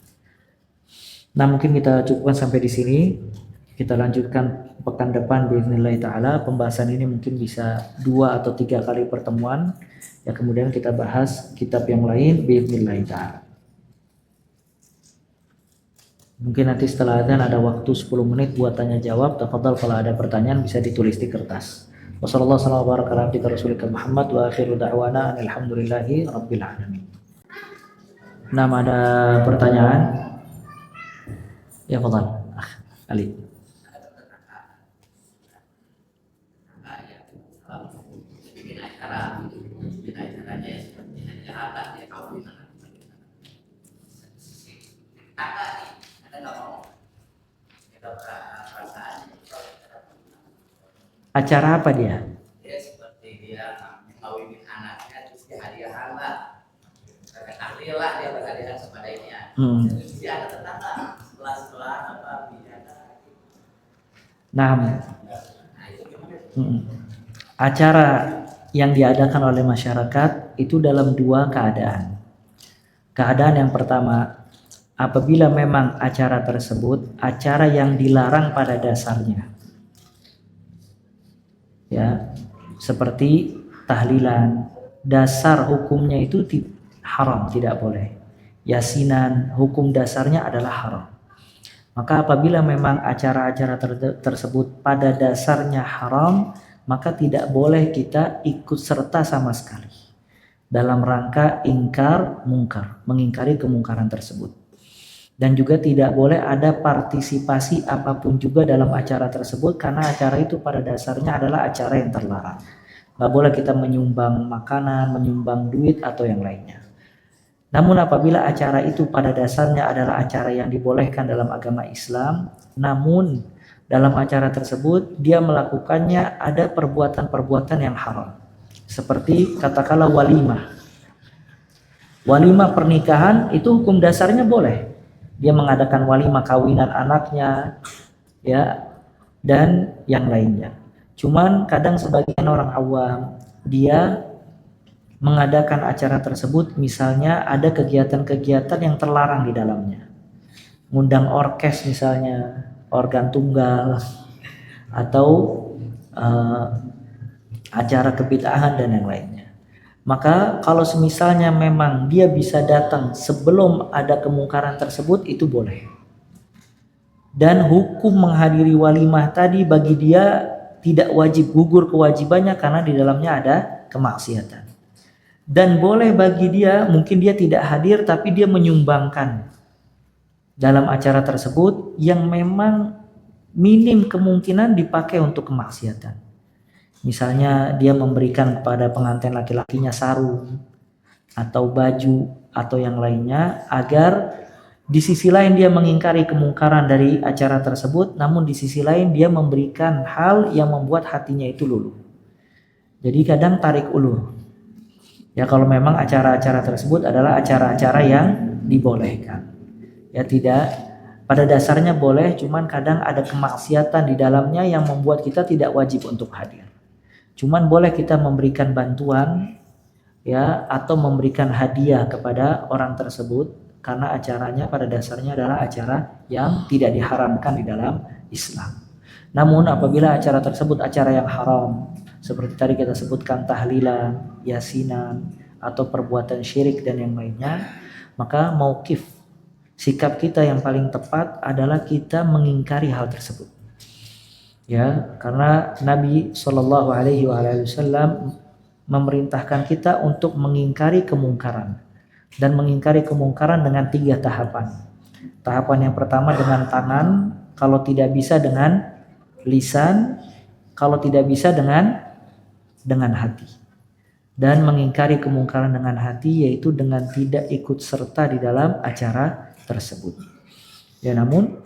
Nah, mungkin kita cukupkan sampai di sini. Kita lanjutkan pekan depan biiznillah taala. Pembahasan ini mungkin bisa 2 atau 3 kali pertemuan. Ya, kemudian kita bahas kitab yang lain biiznillah taala. Mungkin nanti setelah adzan ada waktu 10 menit buat tanya jawab. Tafadhal, kalau ada pertanyaan bisa ditulis di kertas. Wassallallahu ala rasulika Muhammad wa akhiru da'wana alhamdulillahi rabbil alamin. Nah, ada pertanyaan? Ya, fadhal. Ali. Acara apa dia? Ya seperti dia mengawinin anaknya terus dia hadiah halal. Hmm. Nah, acara yang diadakan oleh masyarakat itu dalam dua keadaan. Keadaan yang pertama, apabila memang acara tersebut acara yang dilarang pada dasarnya, ya, seperti tahlilan, dasar hukumnya itu haram, tidak boleh. Yasinan, hukum dasarnya adalah haram. Maka apabila memang acara-acara tersebut pada dasarnya haram, maka tidak boleh kita ikut serta sama sekali dalam rangka ingkar mungkar, mengingkari kemungkaran tersebut. Dan juga tidak boleh ada partisipasi apapun juga dalam acara tersebut, karena acara itu pada dasarnya adalah acara yang terlarang. Nggak boleh kita menyumbang makanan, menyumbang duit atau yang lainnya. Namun apabila acara itu pada dasarnya adalah acara yang dibolehkan dalam agama Islam, namun dalam acara tersebut dia melakukannya ada perbuatan-perbuatan yang haram. Seperti katakanlah walimah. Walimah pernikahan itu hukum dasarnya boleh. Dia mengadakan walimah kawinan anaknya, ya, dan yang lainnya. Cuman kadang sebagian orang awam dia mengadakan acara tersebut, misalnya ada kegiatan-kegiatan yang terlarang di dalamnya. Ngundang orkes misalnya, organ tunggal, atau acara kebid'ahan dan yang lainnya. Maka kalau semisalnya memang dia bisa datang sebelum ada kemungkaran tersebut, itu boleh. Dan hukum menghadiri walimah tadi bagi dia tidak wajib, gugur kewajibannya karena di dalamnya ada kemaksiatan. Dan boleh bagi dia, mungkin dia tidak hadir tapi dia menyumbangkan dalam acara tersebut yang memang minim kemungkinan dipakai untuk kemaksiatan. Misalnya dia memberikan kepada pengantin laki-lakinya sarung atau baju atau yang lainnya, agar di sisi lain dia mengingkari kemungkaran dari acara tersebut, namun di sisi lain dia memberikan hal yang membuat hatinya itu luluh. Jadi kadang tarik ulur. Ya, kalau memang acara-acara tersebut adalah acara-acara yang dibolehkan. Ya, tidak, pada dasarnya boleh, cuman kadang ada kemaksiatan di dalamnya yang membuat kita tidak wajib untuk hadir. Cuman boleh kita memberikan bantuan, ya, atau memberikan hadiah kepada orang tersebut karena acaranya pada dasarnya adalah acara yang tidak diharamkan di dalam Islam. Namun apabila acara tersebut acara yang haram, seperti tadi kita sebutkan tahlilan, yasinan, atau perbuatan syirik dan yang lainnya, maka mauqif, sikap kita yang paling tepat adalah kita mengingkari hal tersebut. Ya, karena Nabi Shallallahu Alaihi Wasallam memerintahkan kita untuk mengingkari kemungkaran, dan mengingkari kemungkaran dengan 3 tahapan. Tahapan yang pertama dengan tangan, kalau tidak bisa dengan lisan, kalau tidak bisa dengan hati. Dan mengingkari kemungkaran dengan hati yaitu dengan tidak ikut serta di dalam acara tersebut. Ya, namun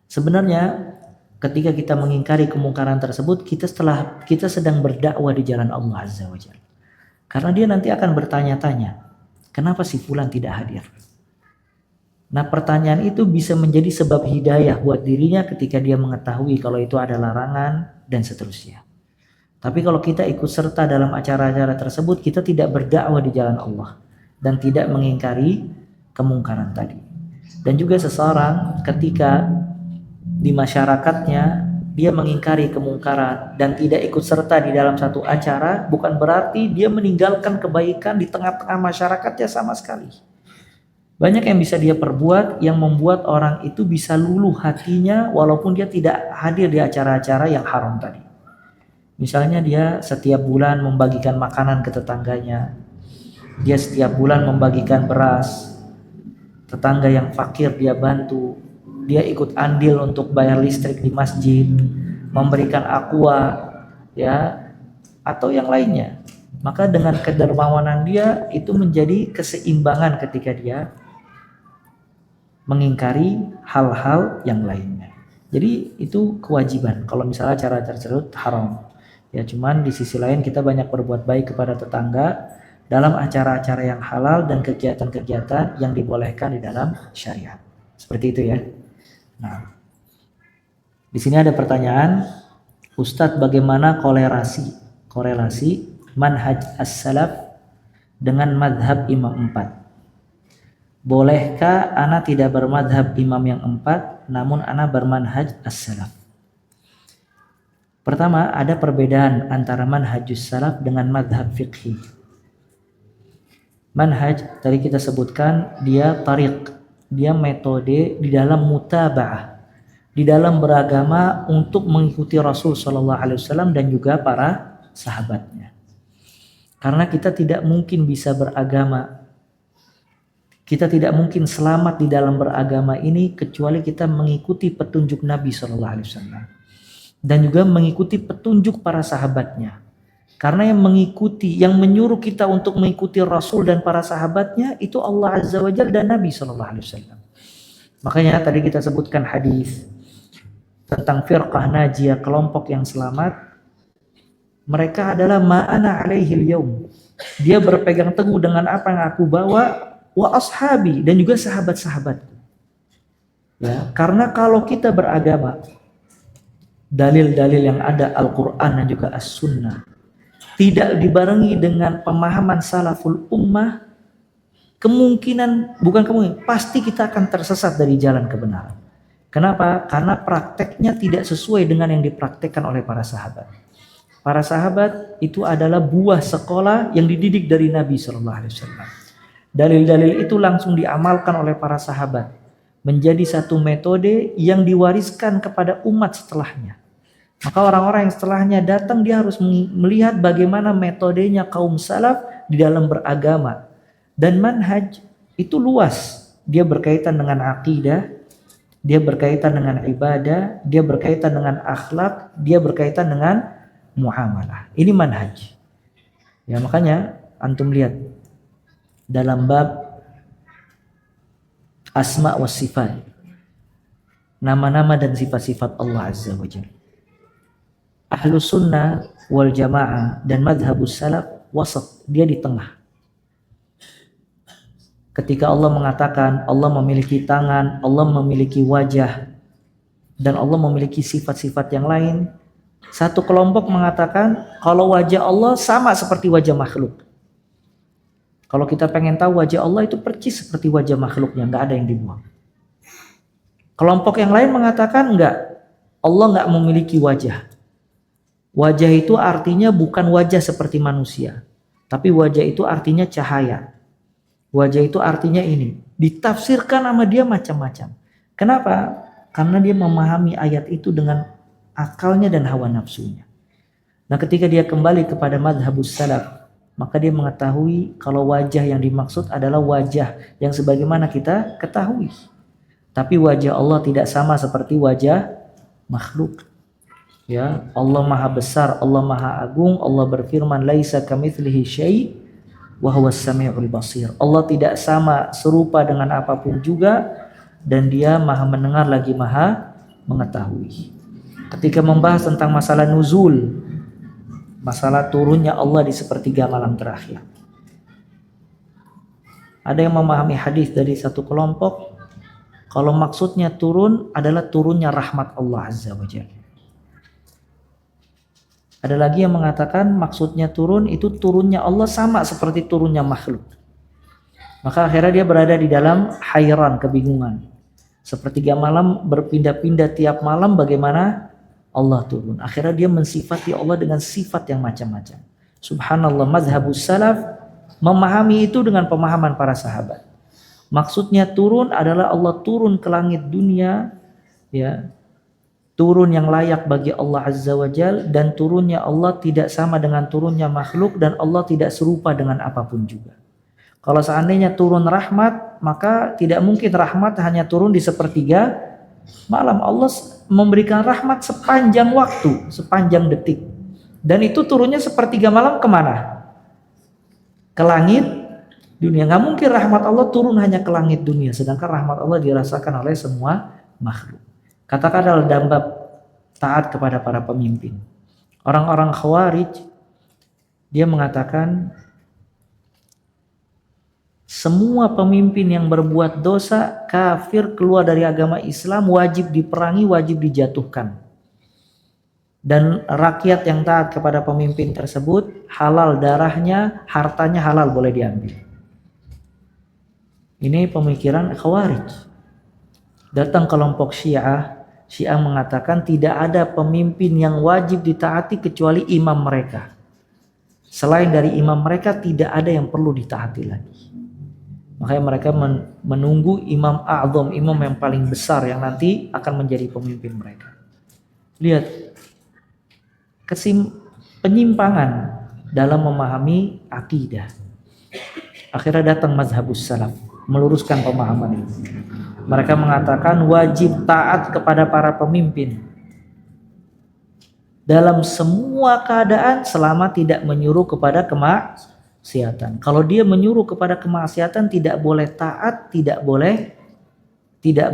sebenarnya ketika kita mengingkari kemungkaran tersebut, kita sedang berdakwah di jalan Allah Azza wa Jalla. Karena dia nanti akan bertanya-tanya, kenapa si fulan tidak hadir? Nah, pertanyaan itu bisa menjadi sebab hidayah buat dirinya ketika dia mengetahui kalau itu ada larangan dan seterusnya. Tapi kalau kita ikut serta dalam acara-acara tersebut, kita tidak berdakwah di jalan Allah dan tidak mengingkari kemungkaran tadi. Dan juga seseorang ketika di masyarakatnya dia mengingkari kemungkaran dan tidak ikut serta di dalam satu acara, bukan berarti dia meninggalkan kebaikan di tengah-tengah masyarakatnya sama sekali. Banyak yang bisa dia perbuat yang membuat orang itu bisa luluh hatinya walaupun dia tidak hadir di acara-acara yang haram tadi. Misalnya dia setiap bulan membagikan makanan ke tetangganya, dia setiap bulan membagikan beras, tetangga yang fakir dia bantu, dia ikut andil untuk bayar listrik di masjid, memberikan aqua, ya, atau yang lainnya. Maka dengan kedermawanan dia itu menjadi keseimbangan ketika dia mengingkari hal-hal yang lainnya. Jadi itu kewajiban kalau misalnya acara tersebut haram. Ya, cuman di sisi lain kita banyak berbuat baik kepada tetangga dalam acara-acara yang halal dan kegiatan-kegiatan yang dibolehkan di dalam syariat. Seperti itu ya. Nah, di sini ada pertanyaan, Ustadz, bagaimana korelasi manhaj as-salaf dengan madhab imam 4? Bolehkah ana tidak bermadhab imam yang 4, namun ana bermanhaj as-salaf? Pertama, ada perbedaan antara manhajus salaf dengan madhab fiqhi. Manhaj, tadi kita sebutkan, dia tariq, dia metode di dalam mutaba'ah, di dalam beragama untuk mengikuti Rasul SAW dan juga para sahabatnya. Karena kita tidak mungkin bisa beragama, kita tidak mungkin selamat di dalam beragama ini kecuali kita mengikuti petunjuk Nabi SAW dan juga mengikuti petunjuk para sahabatnya. Karena yang mengikuti, yang menyuruh kita untuk mengikuti Rasul dan para sahabatnya itu Allah Azza wa Jalla dan Nabi SAW. Makanya tadi kita sebutkan hadis tentang firqah najiyah, kelompok yang selamat. Mereka adalah ma'ana alaihil yaum. Dia berpegang teguh dengan apa yang aku bawa, wa ashabi, dan juga sahabat-sahabatku. Ya, karena kalau kita beragama, dalil-dalil yang ada Al-Quran dan juga As-Sunnah tidak dibarengi dengan pemahaman salaful ummah, pasti kita akan tersesat dari jalan kebenaran. Kenapa? Karena prakteknya tidak sesuai dengan yang dipraktekkan oleh para sahabat. Para sahabat itu adalah buah sekolah yang dididik dari Nabi SAW. Dalil-dalil itu langsung diamalkan oleh para sahabat, menjadi satu metode yang diwariskan kepada umat setelahnya. Maka orang-orang yang setelahnya datang, dia harus melihat bagaimana metodenya kaum salaf di dalam beragama. Dan manhaj itu luas, dia berkaitan dengan akidah, dia berkaitan dengan ibadah, dia berkaitan dengan akhlak, dia berkaitan dengan muamalah. Ini manhaj. Ya, makanya antum lihat dalam bab asma wa sifat, nama-nama dan sifat-sifat Allah Azza wa Jalla. Ahlus sunnah wal jamaah dan madhabus salaf wasat, dia di tengah. Ketika Allah mengatakan Allah memiliki tangan, Allah memiliki wajah, dan Allah memiliki sifat-sifat yang lain, satu kelompok mengatakan kalau wajah Allah sama seperti wajah makhluk. Kalau kita pengen tahu wajah Allah itu percis seperti wajah makhluknya, nggak ada yang dibuang. Kelompok yang lain mengatakan enggak, Allah nggak memiliki wajah. Wajah itu artinya bukan wajah seperti manusia, tapi wajah itu artinya cahaya. Wajah itu artinya ini. Ditafsirkan sama dia macam-macam. Kenapa? Karena dia memahami ayat itu dengan akalnya dan hawa nafsunya. Nah, ketika dia kembali kepada madhabus salaf, maka dia mengetahui kalau wajah yang dimaksud adalah wajah yang sebagaimana kita ketahui. Tapi wajah Allah tidak sama seperti wajah makhluk. Ya, Allah Maha Besar, Allah Maha Agung. Allah berfirman, "Laisa kamitslihi syai' wa huwas samiul basir." Allah tidak sama serupa dengan apapun juga, dan dia Maha mendengar lagi Maha mengetahui. Ketika membahas tentang masalah nuzul, masalah turunnya Allah di sepertiga malam terakhir, ada yang memahami hadis dari satu kelompok kalau maksudnya turun adalah turunnya rahmat Allah Azza wa Jalla. Ada lagi yang mengatakan maksudnya turun itu turunnya Allah sama seperti turunnya makhluk. Maka akhirnya dia berada di dalam hayran, kebingungan. Sepertiga malam berpindah-pindah tiap malam bagaimana Allah turun. Akhirnya dia mensifati Allah dengan sifat yang macam-macam. Subhanallah, mazhabus salaf memahami itu dengan pemahaman para sahabat. Maksudnya turun adalah Allah turun ke langit dunia, ya. Turun yang layak bagi Allah Azza wa Jal, dan turunnya Allah tidak sama dengan turunnya makhluk, dan Allah tidak serupa dengan apapun juga. Kalau seandainya turun rahmat, maka tidak mungkin rahmat hanya turun di sepertiga malam. Allah memberikan rahmat sepanjang waktu, sepanjang detik. Dan itu turunnya sepertiga malam kemana? Ke langit dunia. Nggak mungkin rahmat Allah turun hanya ke langit dunia, sedangkan rahmat Allah dirasakan oleh semua makhluk. Katakan dalam bab taat kepada para pemimpin. Orang-orang Khawarij, dia mengatakan semua pemimpin yang berbuat dosa, kafir, keluar dari agama Islam, wajib diperangi, wajib dijatuhkan. Dan rakyat yang taat kepada pemimpin tersebut, halal darahnya, hartanya halal, boleh diambil. Ini pemikiran Khawarij. Datang kelompok Syiah mengatakan tidak ada pemimpin yang wajib ditaati kecuali imam mereka. Selain dari imam mereka tidak ada yang perlu ditaati lagi. Makanya mereka menunggu imam a'zam, imam yang paling besar yang nanti akan menjadi pemimpin mereka. Lihat penyimpangan dalam memahami akidah. Akhirnya datang mazhabus salaf meluruskan pemahaman ini. Mereka mengatakan wajib taat kepada para pemimpin dalam semua keadaan selama tidak menyuruh kepada kemaksiatan. Kalau dia menyuruh kepada kemaksiatan tidak boleh taat, tidak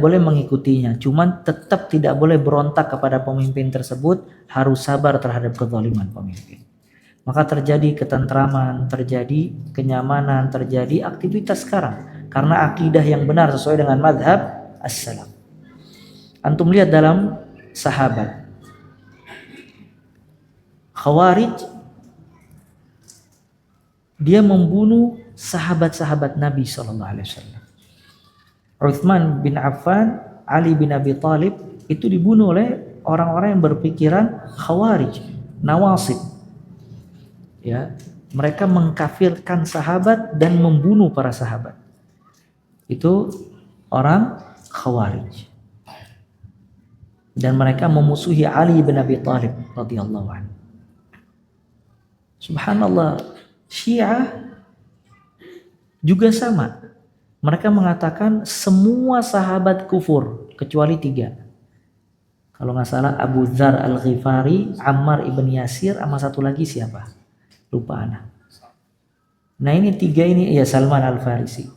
boleh mengikutinya. Cuman tetap tidak boleh berontak kepada pemimpin tersebut, harus sabar terhadap kezaliman pemimpin. Maka terjadi ketentraman, terjadi kenyamanan, terjadi aktivitas sekarang karena akidah yang benar sesuai dengan mazhab as-salaf. Antum lihat dalam sahabat. Khawarij dia membunuh sahabat-sahabat Nabi SAW. Utsman bin Affan, Ali bin Abi Thalib itu dibunuh oleh orang-orang yang berpikiran Khawarij, Nawasib. Ya, mereka mengkafirkan sahabat dan membunuh para sahabat. Itu orang Khawarij. Dan mereka memusuhi Ali bin Abi Thalib radhiyallahu anhu. Subhanallah, Syiah juga sama. Mereka mengatakan semua sahabat kufur kecuali 3. Kalau nggak salah Abu Dzar Al-Ghifari, Ammar ibn Yasir, sama satu lagi siapa? Lupa anak. Nah ini 3 ini, ya Salman Al-Farisi.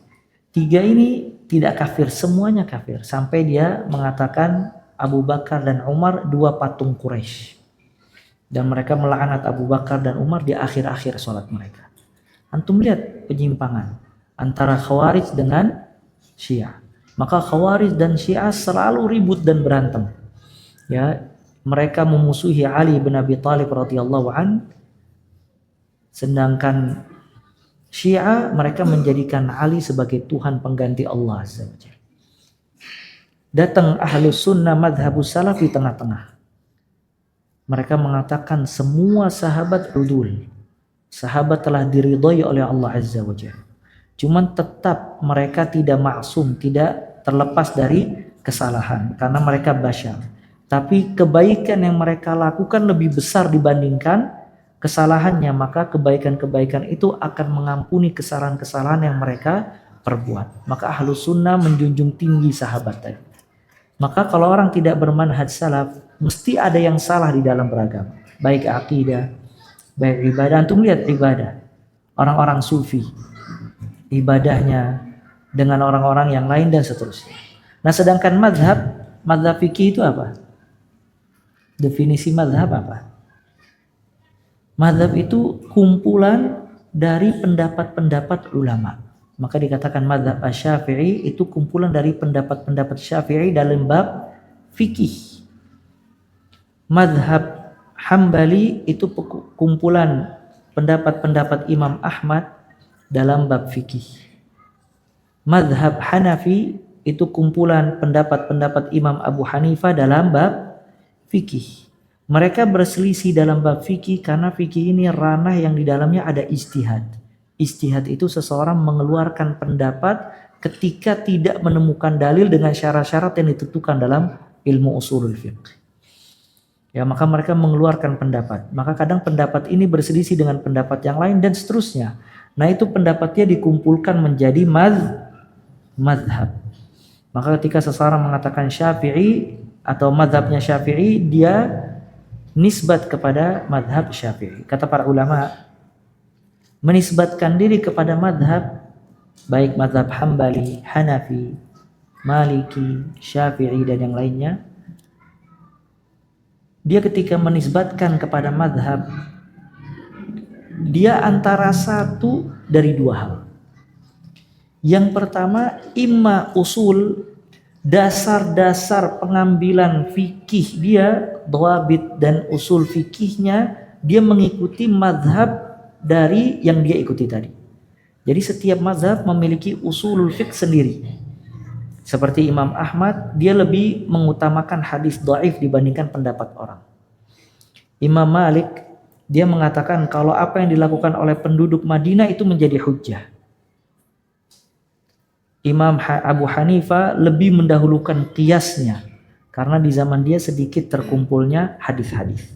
3 ini tidak kafir, semuanya kafir. Sampai dia mengatakan Abu Bakar dan Umar 2 patung Quraisy. Dan mereka melaknat Abu Bakar dan Umar di akhir-akhir sholat mereka. Antum lihat penyimpangan antara Khawarij dengan Syiah. Maka Khawarij dan Syiah selalu ribut dan berantem. Ya, mereka memusuhi Ali bin Abi Thalib radhiyallahu an. Sedangkan Syiah mereka menjadikan Ali sebagai Tuhan pengganti Allah Azza wa Jalla. Datang Ahlus Sunnah madhabus salaf di tengah-tengah. Mereka mengatakan semua sahabat udul. Sahabat telah diridhai oleh Allah Azza wa Jalla. Cuman tetap mereka tidak maksum, tidak terlepas dari kesalahan karena mereka basyar. Tapi kebaikan yang mereka lakukan lebih besar dibandingkan kesalahannya, maka kebaikan-kebaikan itu akan mengampuni kesalahan-kesalahan yang mereka perbuat. Maka Ahlus Sunnah menjunjung tinggi sahabat tadi. Maka kalau orang tidak bermanhaj salaf, mesti ada yang salah di dalam beragama. Baik akidah, baik ibadah. Antum lihat ibadah. Orang-orang sufi, ibadahnya dengan orang-orang yang lain dan seterusnya. Nah sedangkan mazhab fikih itu apa? Definisi mazhab apa? Mazhab itu kumpulan dari pendapat-pendapat ulama. Maka dikatakan mazhab Asy-Syafi'i itu kumpulan dari pendapat-pendapat Syafi'i dalam bab fikih. Mazhab Hambali itu kumpulan pendapat-pendapat Imam Ahmad dalam bab fikih. Mazhab Hanafi itu kumpulan pendapat-pendapat Imam Abu Hanifah dalam bab fikih. Mereka berselisih dalam bab fikih karena fikih ini ranah yang di dalamnya ada ijtihad. Ijtihad itu seseorang mengeluarkan pendapat ketika tidak menemukan dalil dengan syarat-syarat yang ditentukan dalam ilmu ushulul fiqh. Ya, maka mereka mengeluarkan pendapat. Maka kadang pendapat ini berselisih dengan pendapat yang lain dan seterusnya. Nah, itu pendapatnya dikumpulkan menjadi mazhab. Maka ketika seseorang mengatakan Syafi'i atau mazhabnya Syafi'i, dia nisbat kepada mazhab Syafi'i. Kata para ulama, menisbatkan diri kepada mazhab, baik mazhab Hambali, Hanafi, Maliki, Syafi'i dan yang lainnya, dia ketika menisbatkan kepada mazhab, dia antara satu dari 2 hal. Yang pertama, imma usul, dasar-dasar pengambilan fikih dia, dhawabit dan usul fikihnya, dia mengikuti mazhab dari yang dia ikuti tadi. Jadi setiap mazhab memiliki usulul fiqh sendiri. Seperti Imam Ahmad, dia lebih mengutamakan hadis dhaif dibandingkan pendapat orang. Imam Malik, dia mengatakan kalau apa yang dilakukan oleh penduduk Madinah itu menjadi hujjah. Imam Abu Hanifah lebih mendahulukan qiyasnya karena di zaman dia sedikit terkumpulnya hadis-hadis.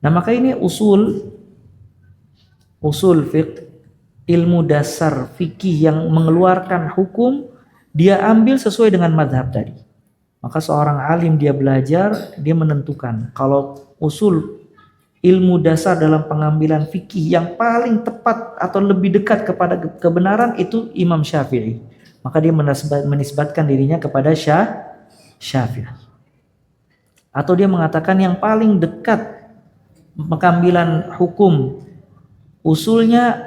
Nah, maka ini usul fiqh, ilmu dasar fikih yang mengeluarkan hukum, dia ambil sesuai dengan mazhab tadi. Maka seorang alim dia belajar, dia menentukan kalau usul ilmu dasar dalam pengambilan fikih yang paling tepat atau lebih dekat kepada kebenaran itu Imam Syafi'i. Maka dia menisbatkan dirinya kepada Syafi'i. Atau dia mengatakan yang paling dekat pengambilan hukum usulnya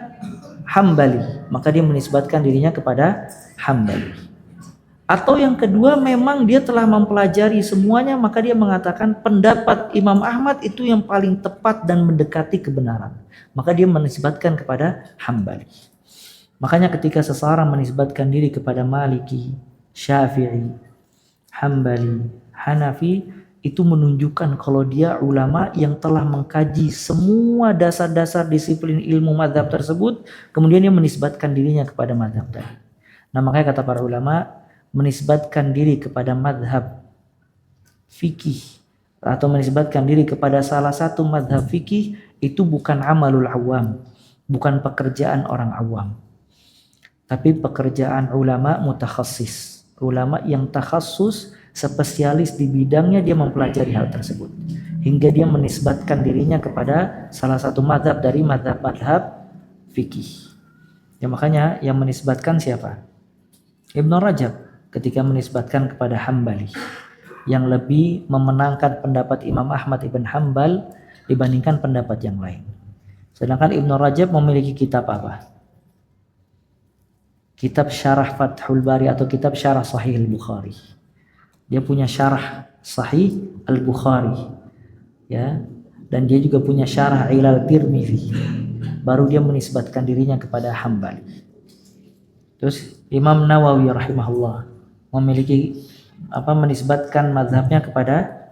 Hambali, maka dia menisbatkan dirinya kepada Hambali. Atau yang kedua, memang dia telah mempelajari semuanya, maka dia mengatakan pendapat Imam Ahmad itu yang paling tepat dan mendekati kebenaran, maka dia menisbatkan kepada Hambali. Makanya ketika seseorang menisbatkan diri kepada Maliki, Syafi'i, Hambali, Hanafi, itu menunjukkan kalau dia ulama yang telah mengkaji semua dasar-dasar disiplin ilmu mazhab tersebut, kemudian dia menisbatkan dirinya kepada mazhab tadi. Nah, makanya kata para ulama, menisbatkan diri kepada mazhab fikih atau menisbatkan diri kepada salah satu mazhab fikih itu bukan amalul awam, bukan pekerjaan orang awam, tapi pekerjaan ulama mutakhassis, ulama yang takhassus, spesialis di bidangnya, dia mempelajari hal tersebut hingga dia menisbatkan dirinya kepada salah satu mazhab dari mazhab-mazhab fikih. Ya, makanya yang menisbatkan siapa? Ibnu Rajab ketika menisbatkan kepada Hambali, yang lebih memenangkan pendapat Imam Ahmad ibn Hanbal dibandingkan pendapat yang lain. Sedangkan Ibnu Rajab memiliki kitab apa? Kitab Syarah Fathul Bari atau kitab Syarah Sahih Al-Bukhari. Dia punya Syarah Sahih Al-Bukhari, ya, dan dia juga punya Syarah Ilal Tirmidzi. Baru dia menisbatkan dirinya kepada Hambali. Terus Imam Nawawi rahimahullah memiliki menisbatkan mazhabnya kepada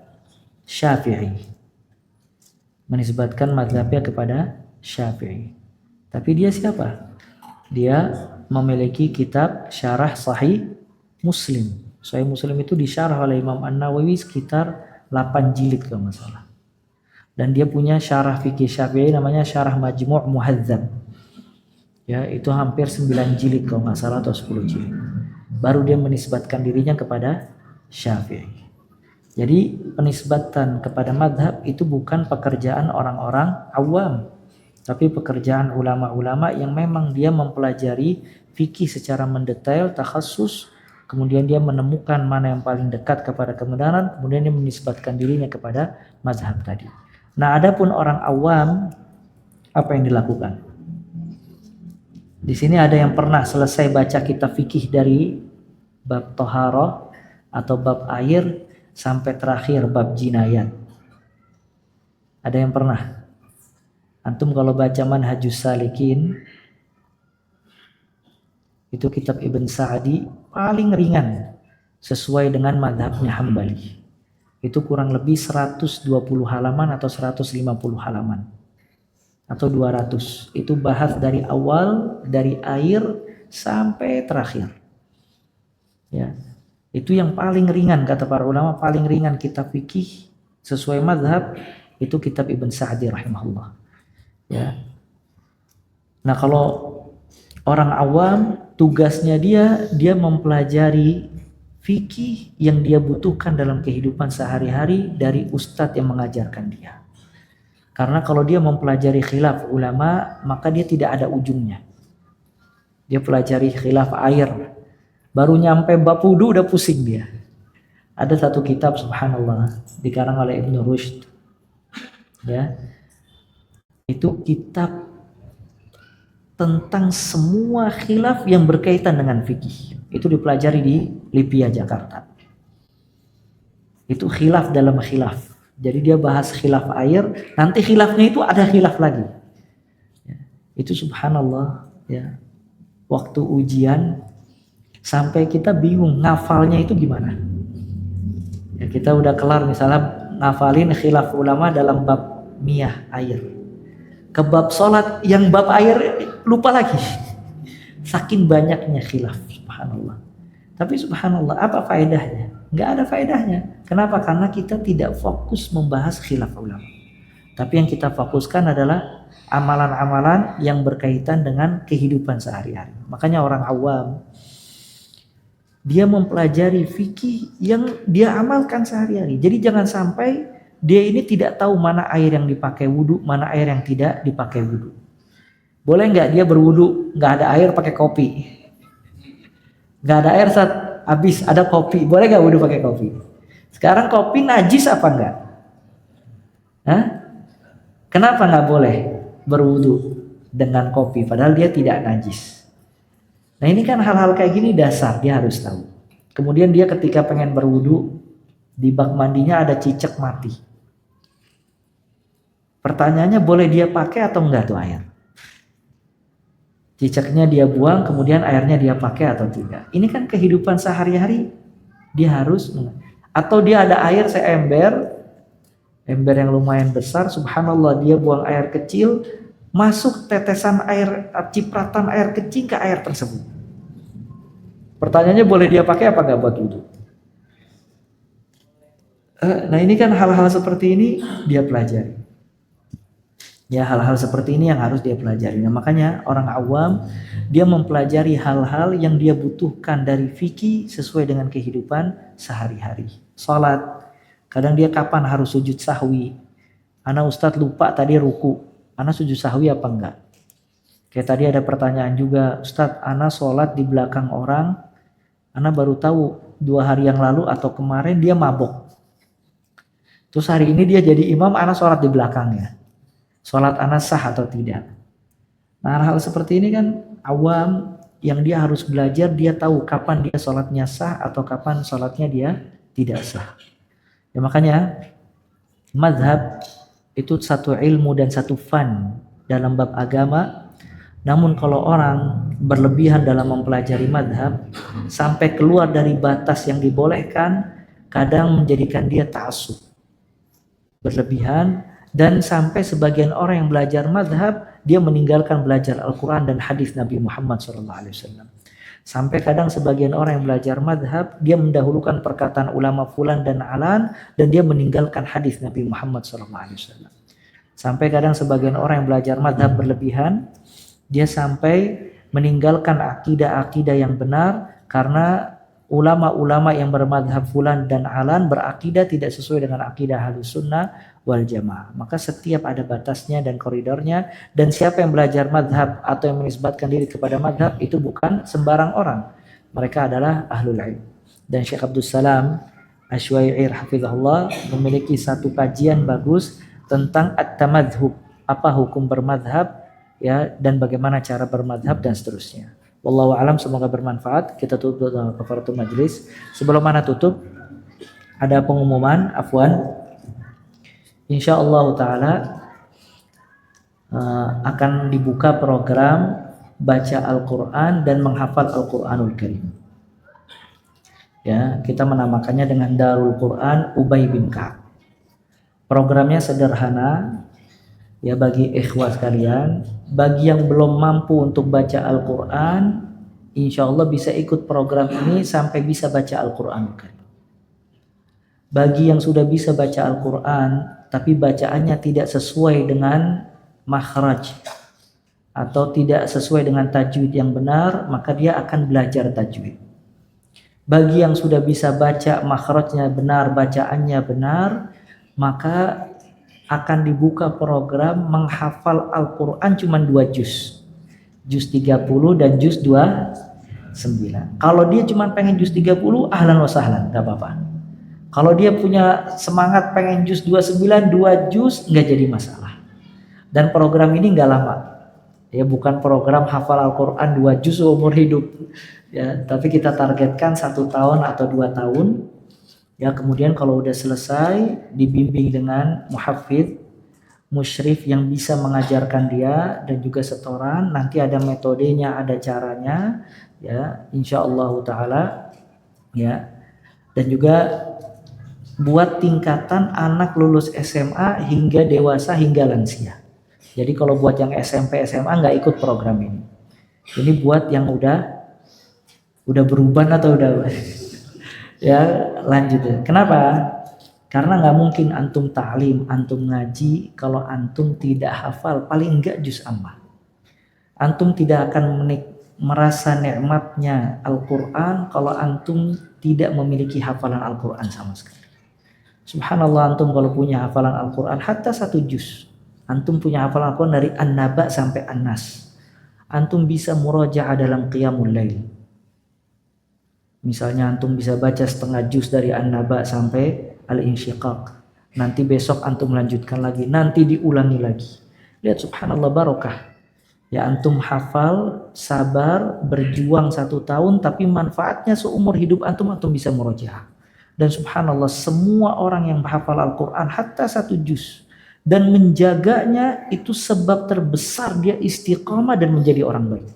Syafi'i. Menisbatkan mazhabnya kepada Syafi'i. Tapi dia siapa? Dia memiliki kitab Syarah Sahih Muslim. Sahih Muslim itu disyarah oleh Imam An-Nawawi sekitar 8 jilid kalau nggak salah. Dan dia punya syarah fikih Syafi'i namanya Syarah Majmu' Muhadzab. Ya, itu hampir 9 jilid kalau nggak salah atau 10 jilid. Baru dia menisbatkan dirinya kepada Syafi'i. Jadi penisbatan kepada madhab itu bukan pekerjaan orang-orang awam, tapi pekerjaan ulama-ulama yang memang dia mempelajari fikih secara mendetail, takhassus, kemudian dia menemukan mana yang paling dekat kepada kebenaran, kemudian dia menisbatkan dirinya kepada mazhab tadi. Nah, adapun orang awam, apa yang dilakukan? Di sini ada yang pernah selesai baca kitab fikih dari bab toharoh atau bab air sampai terakhir bab jinayat. Ada yang pernah? Antum kalau baca Manhajus Salikin, itu kitab Ibn Sa'di paling ringan sesuai dengan mazhabnya Hambali. Itu kurang lebih 120 halaman atau 150 halaman. Atau 200. Itu bahas dari awal, dari air sampai terakhir. Ya. Itu yang paling ringan, kata para ulama, paling ringan kitab fikih sesuai mazhab itu kitab Ibn Sa'di rahimahullah. Ya. Nah, kalau orang awam tugasnya dia mempelajari fikih yang dia butuhkan dalam kehidupan sehari-hari dari ustadz yang mengajarkan dia. Karena kalau dia mempelajari khilaf ulama, maka dia tidak ada ujungnya. Dia pelajari khilaf air, baru nyampe bab wudu udah pusing dia. Ada satu kitab subhanallah dikarang oleh Ibnu Rushd. Ya. Itu kitab tentang semua khilaf yang berkaitan dengan fikih. Itu dipelajari di Lipia Jakarta. Itu khilaf dalam khilaf. Jadi dia bahas khilaf air, nanti khilafnya itu ada khilaf lagi. Ya, itu subhanallah ya. Waktu ujian sampai kita bingung ngafalnya itu gimana. Ya, kita udah kelar misalnya ngafalin khilaf ulama dalam bab miyah air. Ke bab sholat yang bab air lupa lagi. Saking banyaknya khilaf, subhanallah. Tapi subhanallah, apa faedahnya? Nggak ada faedahnya. Kenapa? Karena kita tidak fokus membahas khilaf ulama. Tapi yang kita fokuskan adalah amalan-amalan yang berkaitan dengan kehidupan sehari-hari. Makanya orang awam, dia mempelajari fikih yang dia amalkan sehari-hari. Jadi jangan sampai dia ini tidak tahu mana air yang dipakai wudu, mana air yang tidak dipakai wudu. Boleh nggak dia berwudu, nggak ada air pakai kopi? Nggak ada air saat habis ada kopi, boleh nggak wudu pakai kopi? Sekarang kopi najis apa enggak? Hah? Kenapa nggak boleh berwudu dengan kopi padahal dia tidak najis? Nah ini kan hal-hal kayak gini dasar dia harus tahu. Kemudian dia ketika pengen berwudu di bak mandinya ada cicak mati. Pertanyaannya boleh dia pakai atau enggak tuh air? Cicaknya dia buang kemudian airnya dia pakai atau tidak? Ini kan kehidupan sehari-hari dia harus. Atau dia ada air seember yang lumayan besar, subhanallah dia buang air kecil, masuk tetesan air, cipratan air kecil ke air tersebut. Pertanyaannya boleh dia pakai apa enggak buat wudu? Nah ini kan hal-hal seperti ini dia pelajari. Ya hal-hal seperti ini yang harus dia pelajari. Nah makanya orang awam dia mempelajari hal-hal yang dia butuhkan dari fikih sesuai dengan kehidupan sehari-hari. Salat, kadang dia kapan harus sujud sahwi. Ana Ustadz lupa tadi ruku, ana sujud sahwi apa enggak? Kayak tadi ada pertanyaan juga, Ustadz ana sholat di belakang orang, ana baru tahu 2 hari yang lalu atau kemarin dia mabok. Terus hari ini dia jadi imam, ana sholat di belakangnya. Sholat ana sah atau tidak? Nah hal seperti ini kan awam yang dia harus belajar, dia tahu kapan dia sholatnya sah atau kapan sholatnya dia tidak sah. Ya makanya mazhab itu satu ilmu dan satu fan dalam bab agama. Namun kalau orang berlebihan dalam mempelajari mazhab sampai keluar dari batas yang dibolehkan, kadang menjadikan dia ta'assub, berlebihan. Dan sampai sebagian orang yang belajar madhab, dia meninggalkan belajar Al-Quran dan hadis Nabi Muhammad SAW. Sampai kadang sebagian orang yang belajar madhab, dia mendahulukan perkataan ulama fulan dan alan, dan dia meninggalkan hadis Nabi Muhammad SAW. Sampai kadang sebagian orang yang belajar madhab berlebihan, dia sampai meninggalkan akidah-akidah yang benar, karena ulama-ulama yang bermadhab fulan dan alan berakidah tidak sesuai dengan akidah Ahlus Sunnah wal Jamaah. Maka setiap ada batasnya dan koridornya, dan siapa yang belajar madhab atau yang menisbatkan diri kepada madhab itu bukan sembarang orang. Mereka adalah ahlul ilm. Dan Syekh Abdul Salam Asy'ari hafizahullah memiliki satu kajian bagus tentang at-tamadhub, apa hukum bermadhab ya, dan bagaimana cara bermadhab dan seterusnya. Wallahu alam, semoga bermanfaat. Kita tutup dengan kafaratul majlis. Sebelum mana tutup, ada pengumuman, afwan. Insyaallah taala akan dibuka program baca Al-Qur'an dan menghafal Al-Qur'anul Karim. Ya, kita menamakannya dengan Darul Quran Ubay bin Ka'ab. Programnya sederhana. Ya bagi ikhwah sekalian, bagi yang belum mampu untuk baca Al-Quran, insya Allah bisa ikut program ini sampai bisa baca Al-Quran. Bagi yang sudah bisa baca Al-Quran, tapi bacaannya tidak sesuai dengan makhraj atau tidak sesuai dengan tajwid yang benar, maka dia akan belajar tajwid. Bagi yang sudah bisa baca makhrajnya benar, bacaannya benar, maka akan dibuka program menghafal Al-Quran cuma 2 juz. Juz 30 dan juz 29. Kalau dia cuma pengen juz 30, ahlan wa sahlan, gak apa-apa. Kalau dia punya semangat pengen juz 29, 2 juz, gak jadi masalah. Dan program ini gak lama. Ya, bukan program hafal Al-Quran 2 juz umur hidup. Ya, tapi kita targetkan 1 tahun atau 2 tahun. Ya, kemudian kalau udah selesai dibimbing dengan muhafidz, musyrif yang bisa mengajarkan dia dan juga setoran. Nanti ada metodenya, ada caranya, ya, insyaallah taala, ya. Dan juga buat tingkatan anak lulus SMA hingga dewasa hingga lansia. Jadi kalau buat yang SMP SMA nggak ikut program ini. Ini buat yang udah beruban atau udah ya lanjut ya. Kenapa? Karena nggak mungkin antum ta'lim, antum ngaji kalau antum tidak hafal paling enggak juz ammah. Antum tidak akan merasa nikmatnya Al-Quran kalau antum tidak memiliki hafalan Al-Quran sama sekali. Subhanallah, antum kalau punya hafalan Al-Quran hatta 1 juz, antum punya hafalan Al-Quran dari An-Naba sampai An-Nas, antum bisa murajaah dalam qiyamul lail. Misalnya antum bisa baca setengah juz dari An-Naba sampai Al-Insyiqaq, nanti besok antum lanjutkan lagi, nanti diulangi lagi. Lihat subhanallah barokah. Ya, antum hafal, sabar, berjuang 1 tahun, tapi manfaatnya seumur hidup antum bisa murajaah. Dan subhanallah, semua orang yang menghafal Al-Quran hatta 1 juz dan menjaganya itu sebab terbesar dia istiqamah dan menjadi orang baik.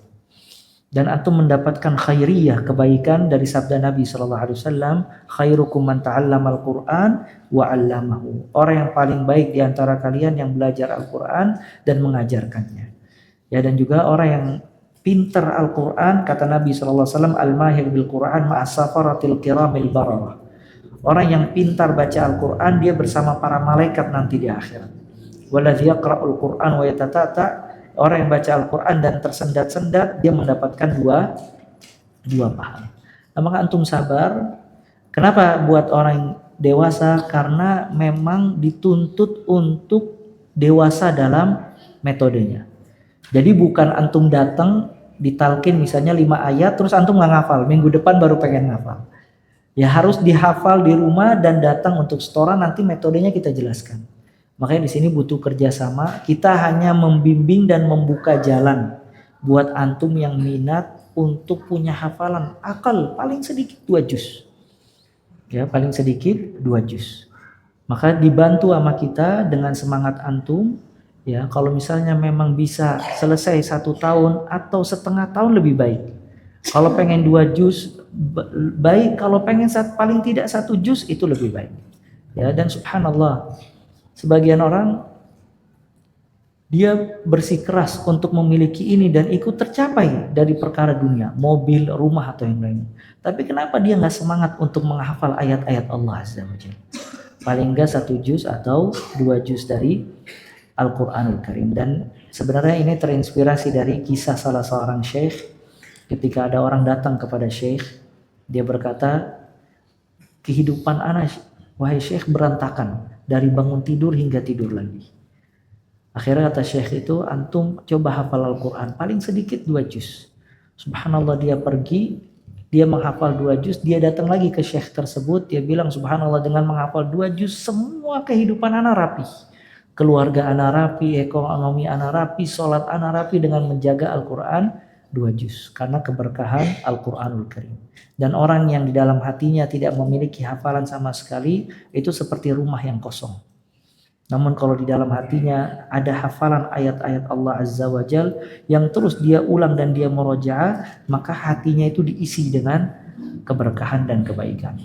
Dan antum mendapatkan khairiyah, kebaikan dari sabda Nabi SAW, khairukum man ta'allama Al-Quran wa 'allamahu. Orang yang paling baik di antara kalian yang belajar Al-Quran dan mengajarkannya. Ya, dan juga orang yang pintar Al-Quran, kata Nabi SAW, al-mahir bil Quran ma'asafaratil kiramil bararah. Orang yang pintar baca Al-Quran, dia bersama para malaikat nanti di akhirat. Waladzi yaqra'ul Qur'an wa yatata'ta, orang yang baca Al-Quran dan tersendat-sendat, dia mendapatkan dua pahala. Nah, maka antum sabar. Kenapa buat orang dewasa? Karena memang dituntut untuk dewasa dalam metodenya. Jadi bukan antum datang ditalkin misalnya 5 ayat terus antum nggak ngafal, minggu depan baru pengen ngafal. Ya, harus dihafal di rumah dan datang untuk setoran, nanti metodenya kita jelaskan. Makanya di sini butuh kerjasama. Kita hanya membimbing dan membuka jalan buat antum yang minat untuk punya hafalan akal paling sedikit 2 juz. Ya, paling sedikit 2 juz. Maka dibantu sama kita dengan semangat antum. Ya, kalau misalnya memang bisa selesai 1 tahun atau setengah tahun lebih baik. Kalau pengen 2 juz baik, kalau pengen paling tidak 1 juz itu lebih baik. Ya, dan subhanallah, sebagian orang dia bersikeras untuk memiliki ini dan ikut tercapai dari perkara dunia, mobil, rumah atau yang lain. Tapi kenapa dia nggak semangat untuk menghafal ayat-ayat Allah Azza wa Jalla? Paling nggak 1 juz atau 2 juz dari Al-Quranul Karim. Dan sebenarnya ini terinspirasi dari kisah salah seorang syekh. Ketika ada orang datang kepada syekh, dia berkata, kehidupan anak, wahai syekh, berantakan dari bangun tidur hingga tidur lagi. Akhirnya kata syekh itu, antum coba hafal Al-Quran paling sedikit 2 juz. Subhanallah, dia pergi, dia menghafal 2 juz, dia datang lagi ke syekh tersebut, dia bilang, subhanallah, dengan menghafal 2 juz semua kehidupan anak rapi, keluarga anak rapi, ekonomi anak rapi, sholat anak rapi dengan menjaga Al-Quran 2 juz, karena keberkahan Al-Quranul Karim. Dan orang yang di dalam hatinya tidak memiliki hafalan sama sekali, itu seperti rumah yang kosong. Namun kalau di dalam hatinya ada hafalan ayat-ayat Allah Azza wa Jal yang terus dia ulang dan dia murojaah, maka hatinya itu diisi dengan keberkahan dan kebaikan.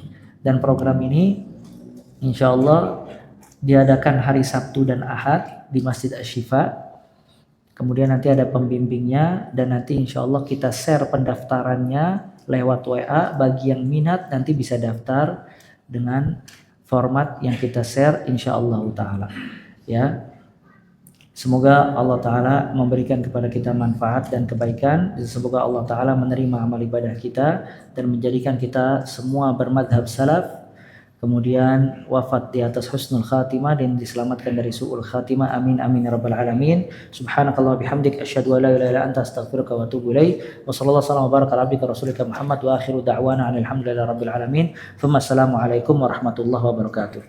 Dan program ini insya Allah diadakan hari Sabtu dan Ahad di Masjid Asy-Syifa. Kemudian nanti ada pembimbingnya dan nanti insya Allah kita share pendaftarannya lewat WA. Bagi yang minat nanti bisa daftar dengan format yang kita share insya Allah ta'ala. Ya, semoga Allah ta'ala memberikan kepada kita manfaat dan kebaikan. Semoga Allah ta'ala menerima amal ibadah kita dan menjadikan kita semua bermadhab salaf, kemudian wafat di atas husnul khatimah dan diselamatkan dari su'ul khatimah. Amin amin ya rabbal alamin. Subhanakallah bihamdik asyhadu an la ilaha illa anta astaghfiruka wa atubu ilaik. Wa sallallahu alaihi wa baraka ala abdika rasulika Muhammad wa akhiru da'wana alhamdulillahi rabbil alamin. Assalamualaikum warahmatullahi wabarakatuh.